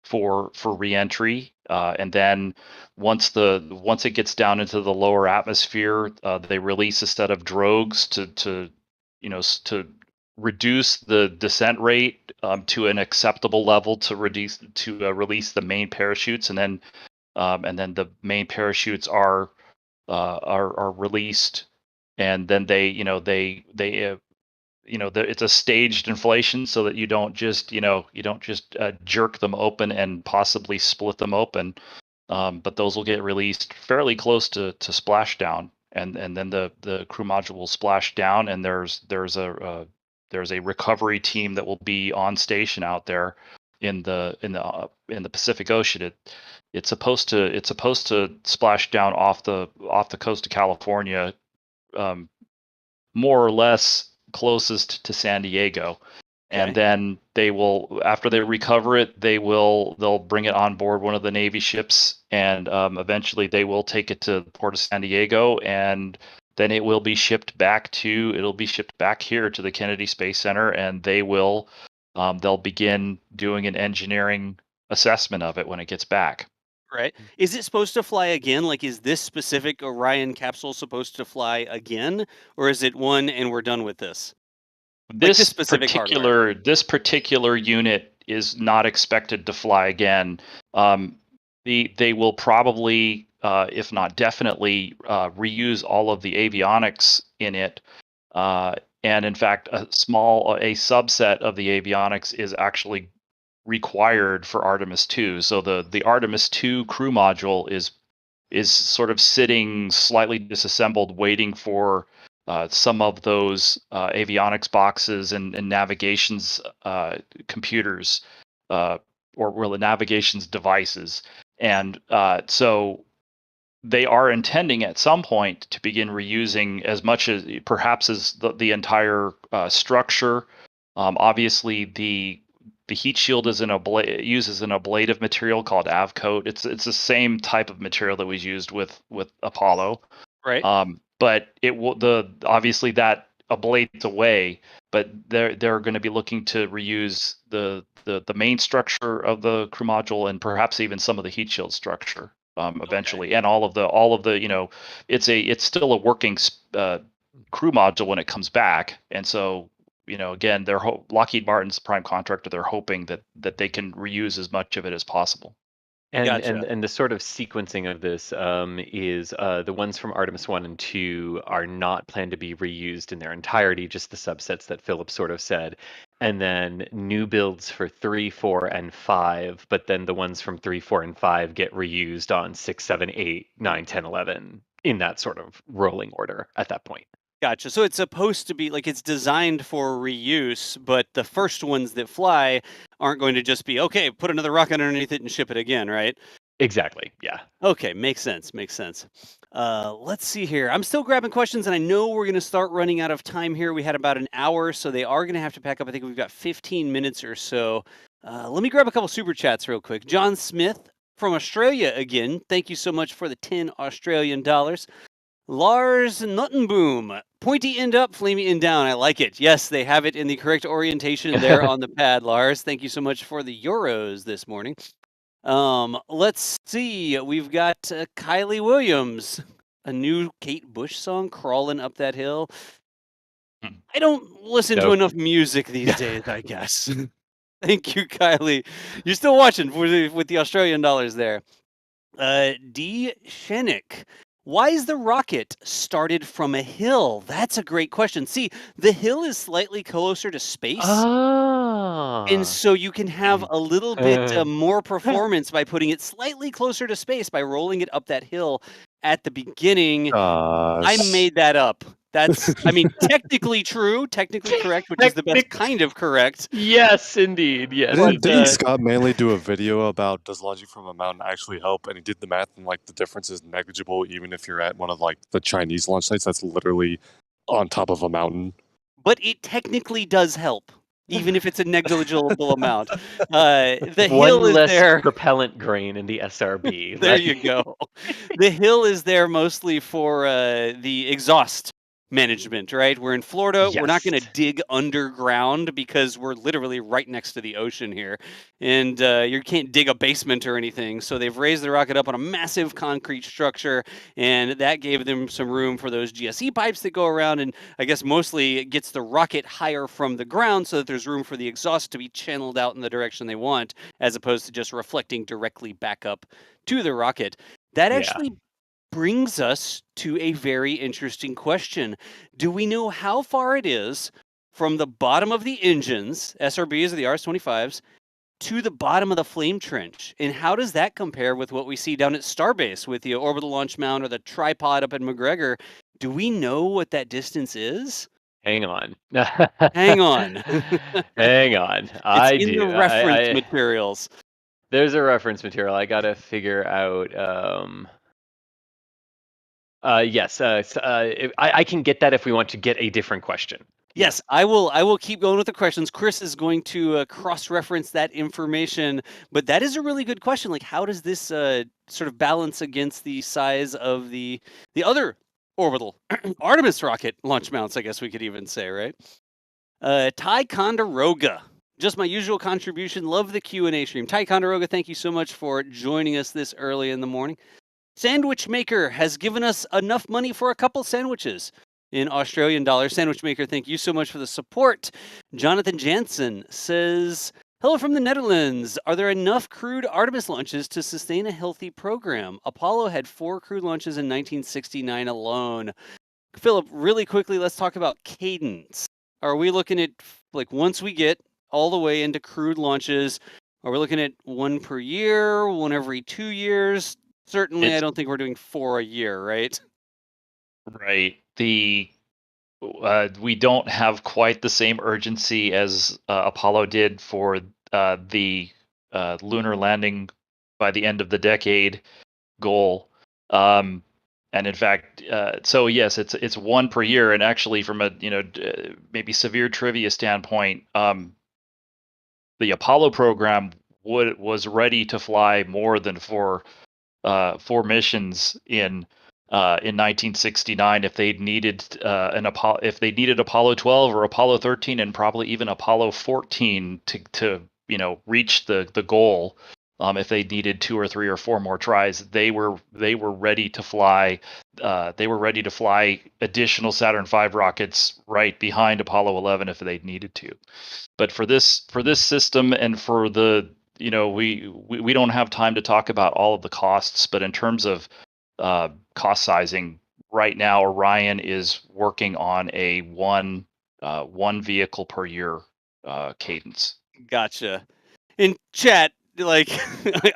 for reentry, and then once it gets down into the lower atmosphere, they release a set of drogues to reduce the descent rate to an acceptable level to release the main parachutes, and then the main parachutes are released, and then it's a staged inflation so that you don't just jerk them open and possibly split them open, but those will get released fairly close to splashdown, and then the crew module will splash down, and there's a recovery team that will be on station out there in the Pacific Ocean. It's supposed to splash down off the coast of California, more or less closest to San Diego. Okay. And then they will, after they recover it, they'll bring it on board one of the Navy ships, and eventually they will take it to the port of San Diego, and then it will be shipped back here to the Kennedy Space Center, and they'll begin doing an engineering assessment of it when it gets back. Right. Is it supposed to fly again? Like, is this specific Orion capsule supposed to fly again, or is it one and we're done with this? This particular unit is not expected to fly again. They will probably, if not definitely, reuse all of the avionics in it. And in fact, a subset of the avionics is actually required for Artemis 2. So the Artemis 2 crew module is sort of sitting slightly disassembled, waiting for some of those avionics boxes and navigations computers, or the navigations devices. And so they are intending at some point to begin reusing as much as perhaps as the entire structure. Obviously, the heat shield uses an ablative material called Avcoat. It's the same type of material that was used with Apollo. Right. But it will obviously that blades away, but they're going to be looking to reuse the main structure of the crew module and perhaps even some of the heat shield structure eventually, and all of the it's still a working crew module when it comes back, and so again, Lockheed Martin's prime contractor. They're hoping that they can reuse as much of it as possible. And the sort of sequencing of this is the ones from Artemis 1 and 2 are not planned to be reused in their entirety, just the subsets that Philip sort of said. And then new builds for 3, 4, and 5, but then the ones from 3, 4, and 5 get reused on 6, 7, 8, 9, 10, 11 in that sort of rolling order at that point. Gotcha. So it's supposed to be like it's designed for reuse, but the first ones that fly aren't going to just be, okay, put another rocket underneath it and ship it again, right? Exactly. Yeah. Okay, makes sense. Makes sense. Let's see here. I'm still grabbing questions, and I know we're going to start running out of time here. We had about an hour, so they are going to have to pack up. I think we've got 15 minutes or so. Let me grab a couple super chats real quick. John Smith from Australia again. Thank you so much for the 10 Australian dollars. Lars Nuttenboom, pointy end up, flamey end down. I like it. Yes, they have it in the correct orientation there on the pad, Lars. Thank you so much for the euros this morning. Let's see. We've got Kylie Williams, a new Kate Bush song, Crawling Up That Hill. I don't listen to enough music these days, I guess. Thank you, Kylie. You're still watching with the Australian dollars there. D. Shenik. Why is the rocket started from a hill? That's a great question. See, the hill is slightly closer to space. And so you can have a little bit more performance by putting it slightly closer to space by rolling it up that hill at the beginning. I made that up. That's, I mean, technically true, technically correct, which is the best kind of correct. Yes, indeed. Yes. Didn't Scott Manley do a video about does launching from a mountain actually help? And he did the math, and like the difference is negligible, even if you're at one of like the Chinese launch sites that's literally on top of a mountain. But it technically does help, even if it's a negligible amount. The One hill is less there. propellant grain in the SRB. There you go. The hill is there mostly for the exhaust management, right? We're in Florida. We're not going to dig underground because we're literally right next to the ocean here. And you can't dig a basement or anything. So they've raised the rocket up on a massive concrete structure. And that gave them some room for those GSE pipes that go around. And I guess mostly it gets the rocket higher from the ground so that there's room for the exhaust to be channeled out in the direction they want, as opposed to just reflecting directly back up to the rocket. That actually brings us to a very interesting question. Do we know how far it is from the bottom of the engines, SRBs or the RS-25s, to the bottom of the flame trench? And how does that compare with what we see down at Starbase with the orbital launch mount or the tripod up in McGregor? Do we know what that distance is? Hang on. Hang on. Hang on. It's in the reference materials. There's a reference material. I got to figure out... yes, I can get that if we want to get a different question. Yes, I will keep going with the questions. Chris is going to cross-reference that information, but that is a really good question. Like, how does this sort of balance against the size of the other orbital Artemis rocket launch mounts, I guess we could even say, right? Ticonderoga. Just my usual contribution. Love the Q&A stream. Ticonderoga, thank you so much for joining us this early in the morning. Sandwich Maker has given us enough money for a couple sandwiches in Australian dollars. Sandwich Maker, thank you so much for the support. Jonathan Jansen says, hello from the Netherlands. Are there enough crewed Artemis launches to sustain a healthy program? Apollo had 4 crewed launches in 1969 alone. Philip, really quickly, let's talk about cadence. Are we looking at, like, once we get all the way into crewed launches, are we looking at 1 per year, 1 every 2 years? Certainly, I don't think we're doing 4 a year, right? Right. We don't have quite the same urgency as Apollo did for the lunar landing by the end of the decade goal. And in fact, so yes, it's 1 per year. And actually, from a maybe severe trivia standpoint, the Apollo program was ready to fly more than 4 missions in in 1969 if they needed Apollo 12 or Apollo 13 and probably even Apollo 14 to reach the goal. If they needed 2 or 3 or 4 more tries, they were ready to fly. They were ready to fly additional Saturn V rockets right behind Apollo 11 if they needed to. But for this system and for the we don't have time to talk about all of the costs. But in terms of cost sizing, right now Orion is working on a one vehicle per year cadence. Gotcha. In chat, like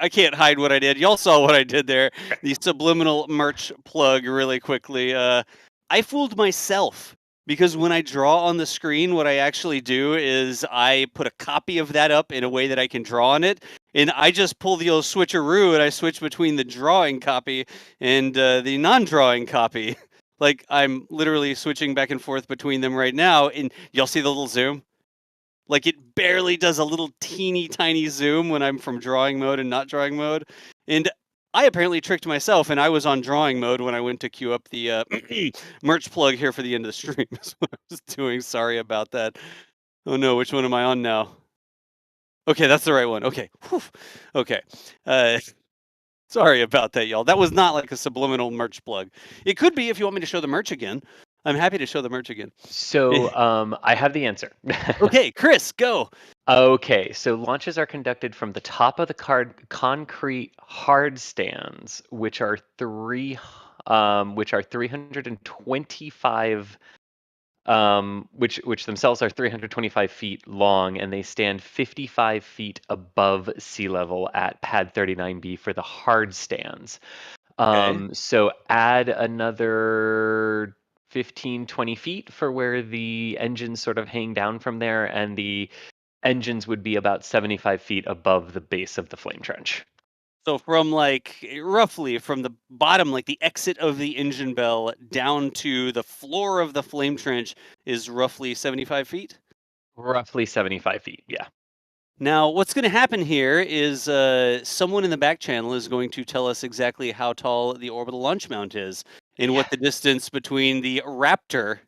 I can't hide what I did. Y'all saw what I did there. The subliminal merch plug really quickly. I fooled myself because when I draw on the screen, what I actually do is I put a copy of that up in a way that I can draw on it. And I just pull the old switcheroo and I switch between the drawing copy and the non-drawing copy. Like I'm literally switching back and forth between them right now. And y'all see the little zoom? Like it barely does a little teeny tiny zoom when I'm from drawing mode and not drawing mode. And I apparently tricked myself and I was on drawing mode when I went to queue up the merch plug here for the end of the stream. Is what I was doing. Sorry about that. Oh no, which one am I on now? Okay, that's the right one. Okay. Whew. Okay. Sorry about that, y'all. That was not like a subliminal merch plug. It could be if you want me to show the merch again. I'm happy to show the merch again. So I have the answer. Okay, Chris, go. Okay, so launches are conducted from the top of the concrete hard stands, which are 325, which themselves are 325 feet long, and they stand 55 feet above sea level at pad 39B for the hard stands. Okay. So add another 15, 20 feet for where the engines sort of hang down from there, and the engines would be about 75 feet above the base of the flame trench. So from like roughly from the bottom, like the exit of the engine bell down to the floor of the flame trench is roughly 75 feet? Roughly 75 feet, yeah. Now, what's going to happen here is someone in the back channel is going to tell us exactly how tall the orbital launch mount is and what the distance between the Raptor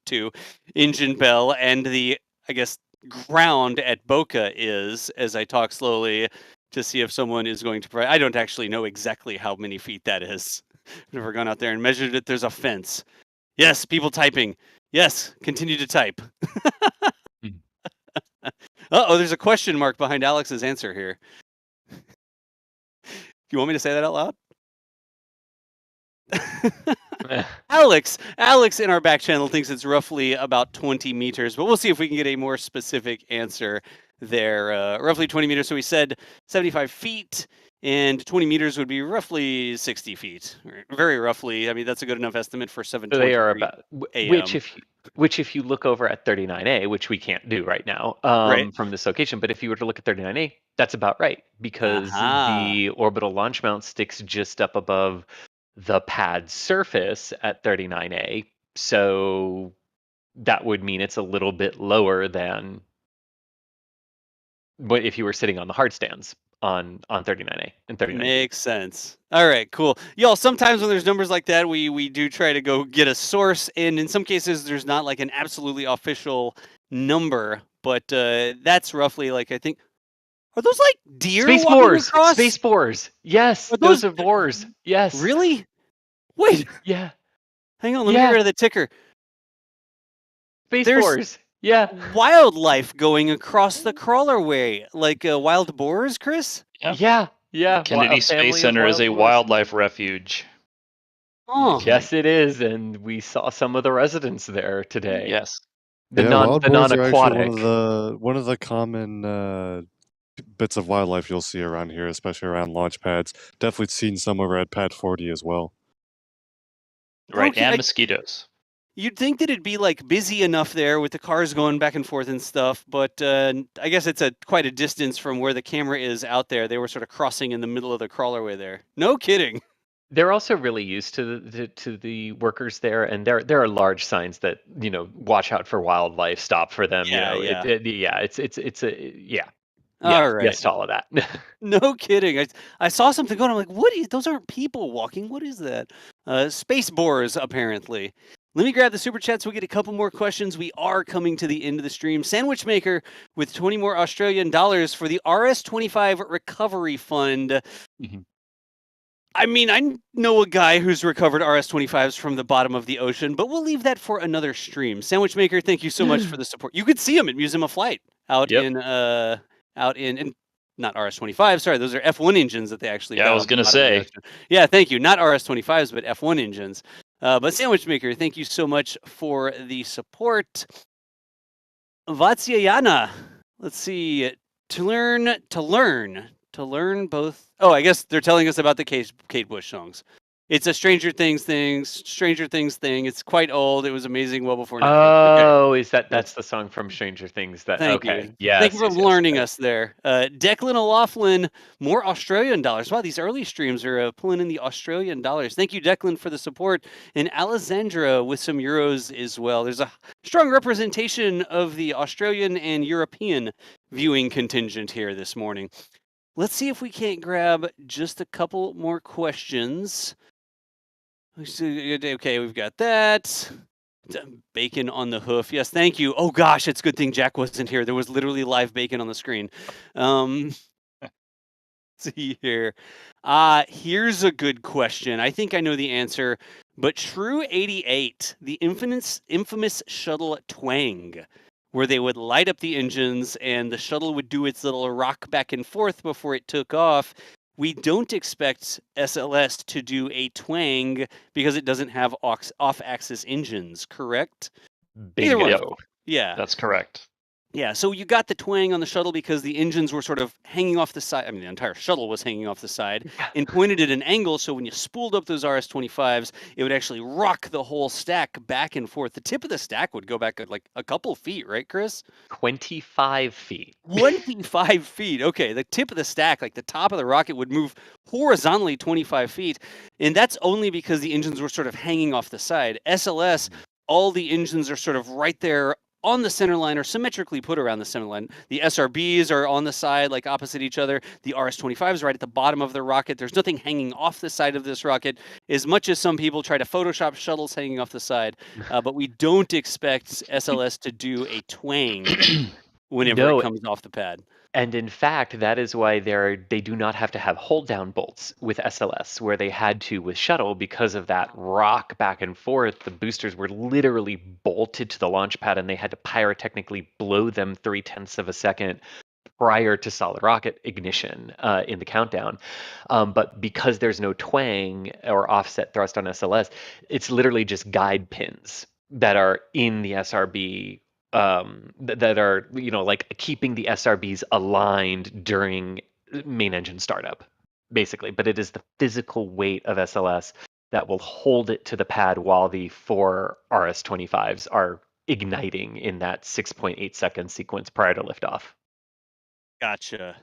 to engine bell and the, I guess, ground at Boca is, as I talk slowly to see if someone is going to provide. I don't actually know exactly how many feet that is. I've never gone out there and measured it. There's a fence. Yes, people typing. Yes, continue to type. Uh-oh, there's a question mark behind Alex's answer here. You want me to say that out loud? Alex in our back channel thinks it's roughly about 20 meters, but we'll see if we can get a more specific answer there. Roughly 20 meters. So we said 75 feet, and 20 meters would be roughly 60 feet. Very roughly. I mean, that's a good enough estimate for 7:23 So they are about, a.m. which if you look over at 39A, which we can't do right now Right. from this location, but if you were to look at 39A, that's about right, because the orbital launch mount sticks just up above the pad surface at 39A. So that would mean it's a little bit lower than what if you were sitting on the hard stands on 39A and 39B. Makes sense. All right, cool. Y'all, sometimes when there's numbers like that, we do try to go get a source, and in some cases there's not like an absolutely official number, but that's roughly like, I think, are those like deer Space walking boars. across? Space boars. Yes, those are boars. Yes. Really? Wait. Yeah. Hang on, let me get rid of the ticker. Space boars. Yeah. Wildlife going across the crawlerway, like wild boars, Chris? Yeah. Kennedy Space Center is a wildlife refuge. Oh. Yes, it is, and we saw some of the residents there today. Yes. Wild boars are non-aquatic. actually one of the common bits of wildlife you'll see around here, especially around launch pads. Definitely seen some over at pad 40 as well. Right, Okay, and mosquitoes. You'd think that it'd be like busy enough there with the cars going back and forth and stuff, but I guess it's quite a distance from where the camera is out there. They were sort of crossing in the middle of the crawlerway there. No kidding. They're also really used to the workers there, and there are large signs that watch out for wildlife, stop for them. Yeah. It's All right. Yes to all of that. No kidding. I saw something going. I'm like, what is? Those aren't people walking. What is that? Space boars, apparently. Let me grab the super chats. We'll get a couple more questions. We are coming to the end of the stream. Sandwich Maker with 20 more Australian dollars for the RS-25 Recovery Fund. Mhm. I mean, I know a guy who's recovered RS-25s from the bottom of the ocean, but we'll leave that for another stream. Sandwich Maker, thank you so much for the support. You could see them at Museum of Flight out Yep. in not RS-25. Sorry, those are F1 engines that they actually. Yeah, I built was at the gonna bottom of the say. ocean. Yeah, thank you. Not RS-25s, but F1 engines. But Sandwich Maker, thank you so much for the support. Vatsyayana, let's see. To learn both. Oh, I guess they're telling us about the Kate Bush songs. It's a Stranger Things thing. It's quite old. It was amazing well before. Okay. Oh, is that's the song from Stranger Things? That Thank okay? you. Yes, Thank you for yes, yes, learning okay. us there. Declan O'Loughlin, more Australian dollars. Wow, these early streams are pulling in the Australian dollars. Thank you, Declan, for the support. And Alessandra with some euros as well. There's a strong representation of the Australian and European viewing contingent here this morning. Let's see if we can't grab just a couple more questions. Okay, we've got that. Bacon on the hoof. Yes, thank you. Oh gosh, it's a good thing Jack wasn't here. There was literally live bacon on the screen. See here. Here's a good question. I think I know the answer, but True 88, the infamous shuttle twang, where they would light up the engines and the shuttle would do its little rock back and forth before it took off. We don't expect SLS to do a twang because it doesn't have off-axis engines, correct? Either one. Bingo. Yeah. That's correct. Yeah, so you got the twang on the shuttle because the engines were sort of hanging off the side. I mean, the entire shuttle was hanging off the side and pointed at an angle. So when you spooled up those RS-25s, it would actually rock the whole stack back and forth. The tip of the stack would go back like a couple feet, right, Chris? 25 feet. 25 feet. Okay, the tip of the stack, like the top of the rocket, would move horizontally 25 feet. And that's only because the engines were sort of hanging off the side. SLS, all the engines are sort of right there on the center line or symmetrically put around the center line. The SRBs are on the side, like opposite each other. The RS-25s right at the bottom of the rocket. There's nothing hanging off the side of this rocket, as much as some people try to Photoshop shuttles hanging off the side. But we don't expect SLS to do a twang whenever it comes off the pad. And in fact, that is why they do not have to have hold down bolts with SLS, where they had to with Shuttle because of that rock back and forth. The boosters were literally bolted to the launch pad, and they had to pyrotechnically blow them 0.3 of a second prior to solid rocket ignition in the countdown. But because there's no twang or offset thrust on SLS, it's literally just guide pins that are in the SRB that are, like keeping the SRBs aligned during main engine startup, basically. But it is the physical weight of SLS that will hold it to the pad while the 4 RS-25s are igniting in that 6.8 second sequence prior to liftoff. Gotcha.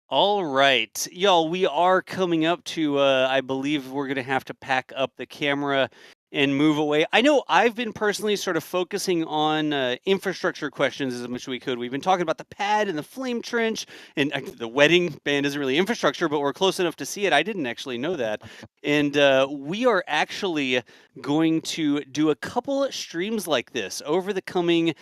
All right, y'all, we are coming up to, I believe we're going to have to pack up the camera and move away. I know I've been personally sort of focusing on infrastructure questions as much as we could. We've been talking about the pad and the flame trench, and the wedding band isn't really infrastructure, but we're close enough to see it. I didn't actually know that. And we are actually going to do a couple streams like this over the coming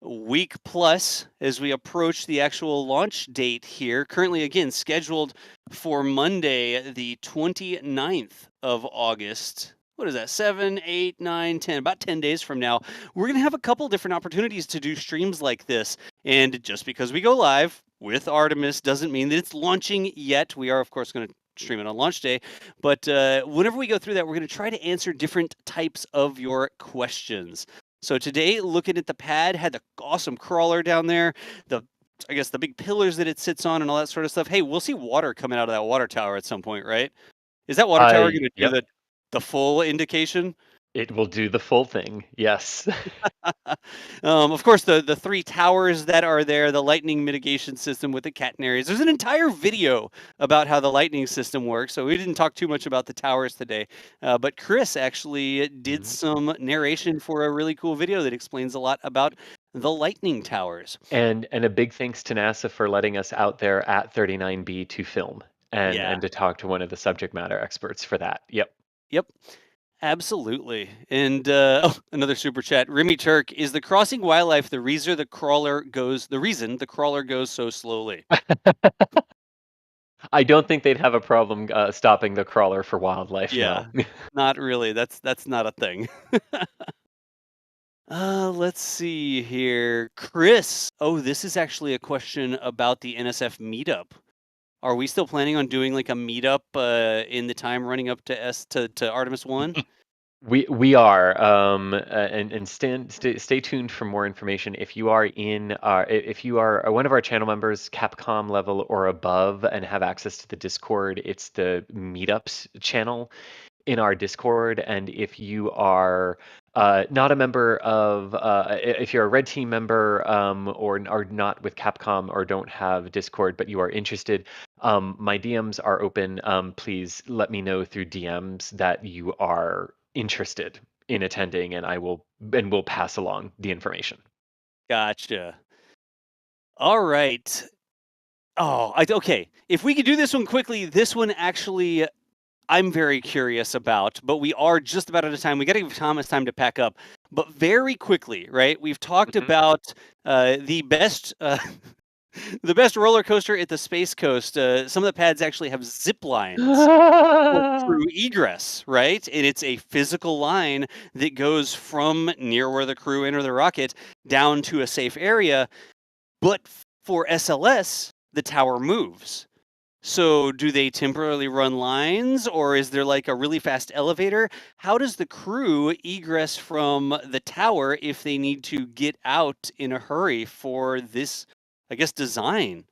week plus as we approach the actual launch date here. Currently, again, scheduled for Monday, the 29th of August. What is that? 7, 8, 9, 10, about 10 days from now. We're going to have a couple different opportunities to do streams like this. And just because we go live with Artemis doesn't mean that it's launching yet. We are, of course, going to stream it on launch day. But whenever we go through that, we're going to try to answer different types of your questions. So today, looking at the pad, had the awesome crawler down there, I guess the big pillars that it sits on and all that sort of stuff. Hey, we'll see water coming out of that water tower at some point, right? Is that water tower going to do the full indication? It will do the full thing. Yes. Of course, the three towers that are there, the lightning mitigation system with the catenaries. There's an entire video about how the lightning system works, so we didn't talk too much about the towers today. But Chris actually did some narration for a really cool video that explains a lot about the lightning towers. And a big thanks to NASA for letting us out there at 39B to film and to talk to one of the subject matter experts for that. Yep. Yep. Absolutely. And another super chat. Remy Turk, is the crossing wildlife the reason the crawler goes so slowly? I don't think they'd have a problem stopping the crawler for wildlife. Yeah. No. Not really. That's not a thing. Let's see here. Chris. Oh, this is actually a question about the NSF meetup. Are we still planning on doing like a meetup in the time running up to Artemis 1? We are, and stay tuned for more information. If you are if you are one of our channel members, Capcom level or above, and have access to the Discord, it's the Meetups channel in our Discord. And if you are not a member of, if you're a Red Team member or are not with Capcom or don't have Discord, but you are interested, my DMs are open. Please let me know through DMs that you are interested in attending, and we'll pass along the information. Gotcha. All right. Oh, okay. If we could do this one quickly, this one actually I'm very curious about, but we are just about out of time. We got to give Thomas time to pack up. But very quickly, right? We've talked about the best the best roller coaster at the Space Coast. Some of the pads actually have zip lines through Egress, right? And it's a physical line that goes from near where the crew enter the rocket down to a safe area. But for SLS, the tower moves. So do they temporarily run lines, or is there like a really fast elevator? How does the crew egress from the tower if they need to get out in a hurry for this, I guess, design?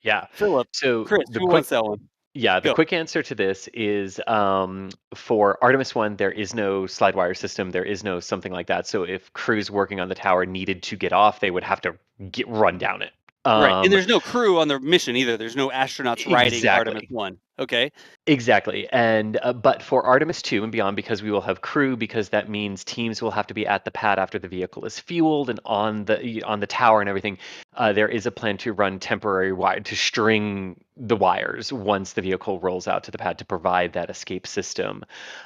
Yeah. Philip, So Chris, who wants that one? Yeah, the Go. quick answer to this is for Artemis 1, there is no slide wire system. There is no something like that. So if crews working on the tower needed to get off, they would have to run down it. Right, and there's no crew on the mission either. There's no astronauts riding Exactly. Artemis 1. Okay. Exactly. And but for Artemis 2 and beyond, because we will have crew, because that means teams will have to be at the pad after the vehicle is fueled and on the tower and everything, there is a plan to run temporary wire to string the wires once the vehicle rolls out to the pad to provide that escape system.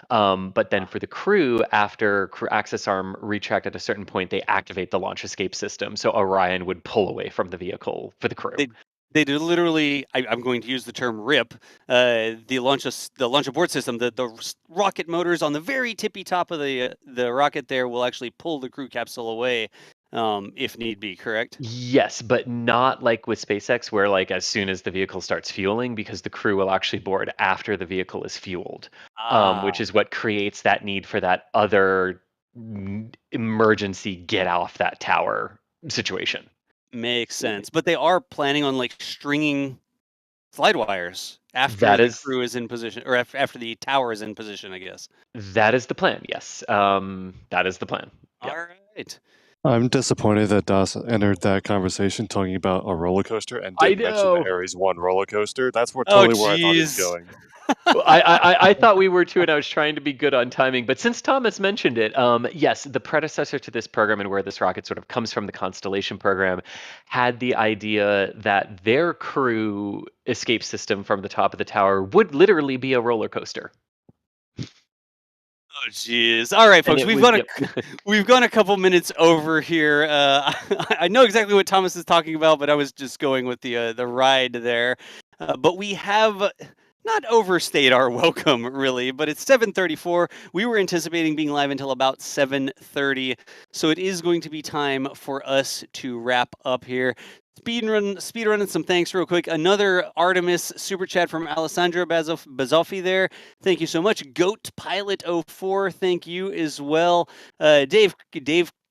But then for the crew, after crew access arm retract at a certain point, they activate the launch escape system. So Orion would pull away from the vehicle for the crew. They do literally. I'm going to use the term "rip." The launch abort system, the rocket motors on the very tippy top of the rocket there will actually pull the crew capsule away, if need be. Correct? Yes, but not like with SpaceX, where like as soon as the vehicle starts fueling, because the crew will actually board after the vehicle is fueled, which is what creates that need for that other emergency get off that tower situation. Makes sense. But they are planning on like stringing slide wires after the crew is in position, or after the tower is in position, I guess. That is the plan. Yes, that is the plan. All right. I'm disappointed that Das entered that conversation talking about a roller coaster and didn't mention the Ares 1 roller coaster. That's totally where I thought he was going. I thought we were too, and I was trying to be good on timing. But since Thomas mentioned it, yes, the predecessor to this program and where this rocket sort of comes from, the Constellation program, had the idea that their crew escape system from the top of the tower would literally be a roller coaster. Oh, jeez. All right, folks, we've gone a couple minutes over here. I know exactly what Thomas is talking about, but I was just going with the ride there. But we have not overstayed our welcome, really, but it's 7:34. We were anticipating being live until about 7:30, so it is going to be time for us to wrap up here. Speed running some thanks real quick. Another Artemis super chat from Alessandra Bazoffi there. Thank you so much. Goat Pilot 04, thank you as well. Dave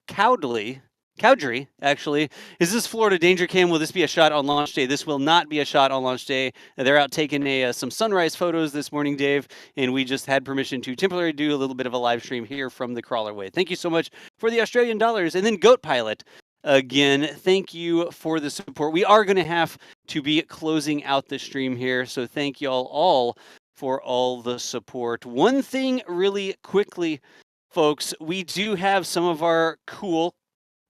Cowdley Cowdrey, actually. Is this Florida Danger Cam? Will this be a shot on launch day? This will not be a shot on launch day. They're out taking some sunrise photos this morning, Dave, and we just had permission to temporarily do a little bit of a live stream here from the crawlerway. Thank you so much for the Australian dollars. And then Goat Pilot, again, thank you for the support. We are going to have to be closing out the stream here, so thank y'all all for all the support. One thing really quickly, folks, we do have some of our cool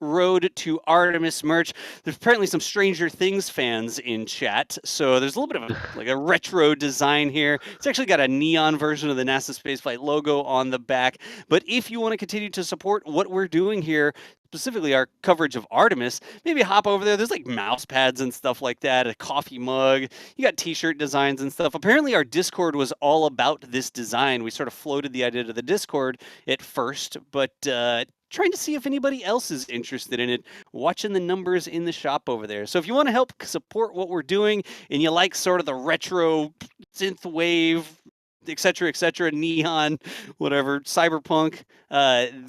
Road to Artemis merch. There's apparently some Stranger Things fans in chat, so there's a little bit of a retro design here. It's actually got a neon version of the NASA spaceflight logo on the back. But if you want to continue to support what we're doing here, specifically our coverage of Artemis, maybe hop over there. There's like mouse pads and stuff like that, a coffee mug. You got t-shirt designs and stuff. Apparently our Discord was all about this design. We sort of floated the idea to the Discord at first, but trying to see if anybody else is interested in it, watching the numbers in the shop over there. So if you want to help support what we're doing and you like sort of the retro synth wave, et cetera, neon, whatever, cyberpunk,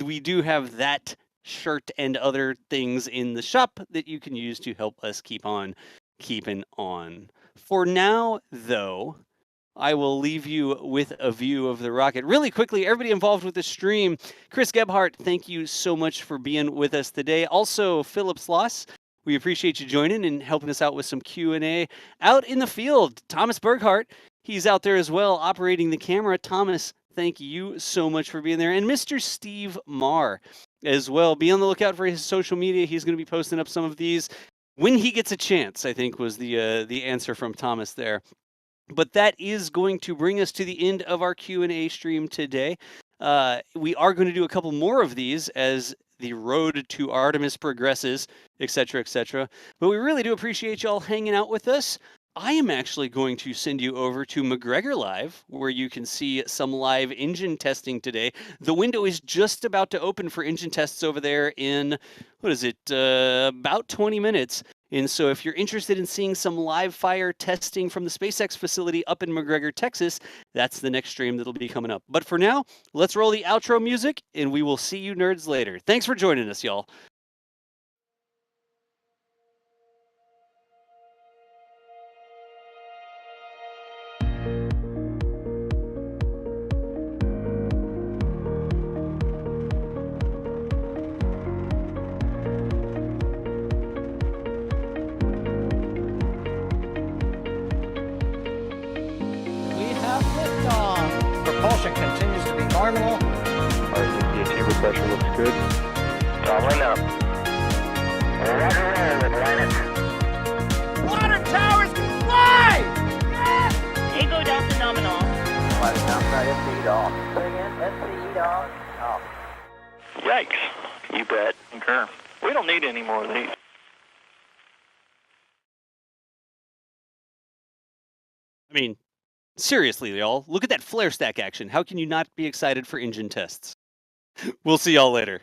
we do have that shirt and other things in the shop that you can use to help us keep on keeping on. For now, though, I will leave you with a view of the rocket. Really quickly, everybody involved with the stream, Chris Gebhardt, thank you so much for being with us today. Also, Philip Sloss, we appreciate you joining and helping us out with some Q&A. Out in the field, Thomas Berghardt, he's out there as well, operating the camera. Thomas, thank you so much for being there. And Mr. Steve Marr as well. Be on the lookout for his social media. He's going to be posting up some of these when he gets a chance, I think was the answer from Thomas there. But that is going to bring us to the end of our Q&A stream today. We are going to do a couple more of these as the road to Artemis progresses, et cetera, but we really do appreciate y'all hanging out with us. I am actually going to send you over to McGregor Live, where you can see some live engine testing today. The window is just about to open for engine tests over there in, about 20 minutes. And so if you're interested in seeing some live fire testing from the SpaceX facility up in McGregor, Texas, that's the next stream that'll be coming up. But for now, let's roll the outro music, and we will see you nerds later. Thanks for joining us, y'all. Propulsion continues to be normal. Chamber pressure looks good. Doubling up. Roger, Atlantis. Water towers can fly! Yes! Tango Delta nominal. Flight downside FD off. Say again, SCE off. Off. Yikes. You bet. Concur. We don't need any more of these. I mean, seriously, y'all, look at that flare stack action. How can you not be excited for engine tests? We'll see y'all later.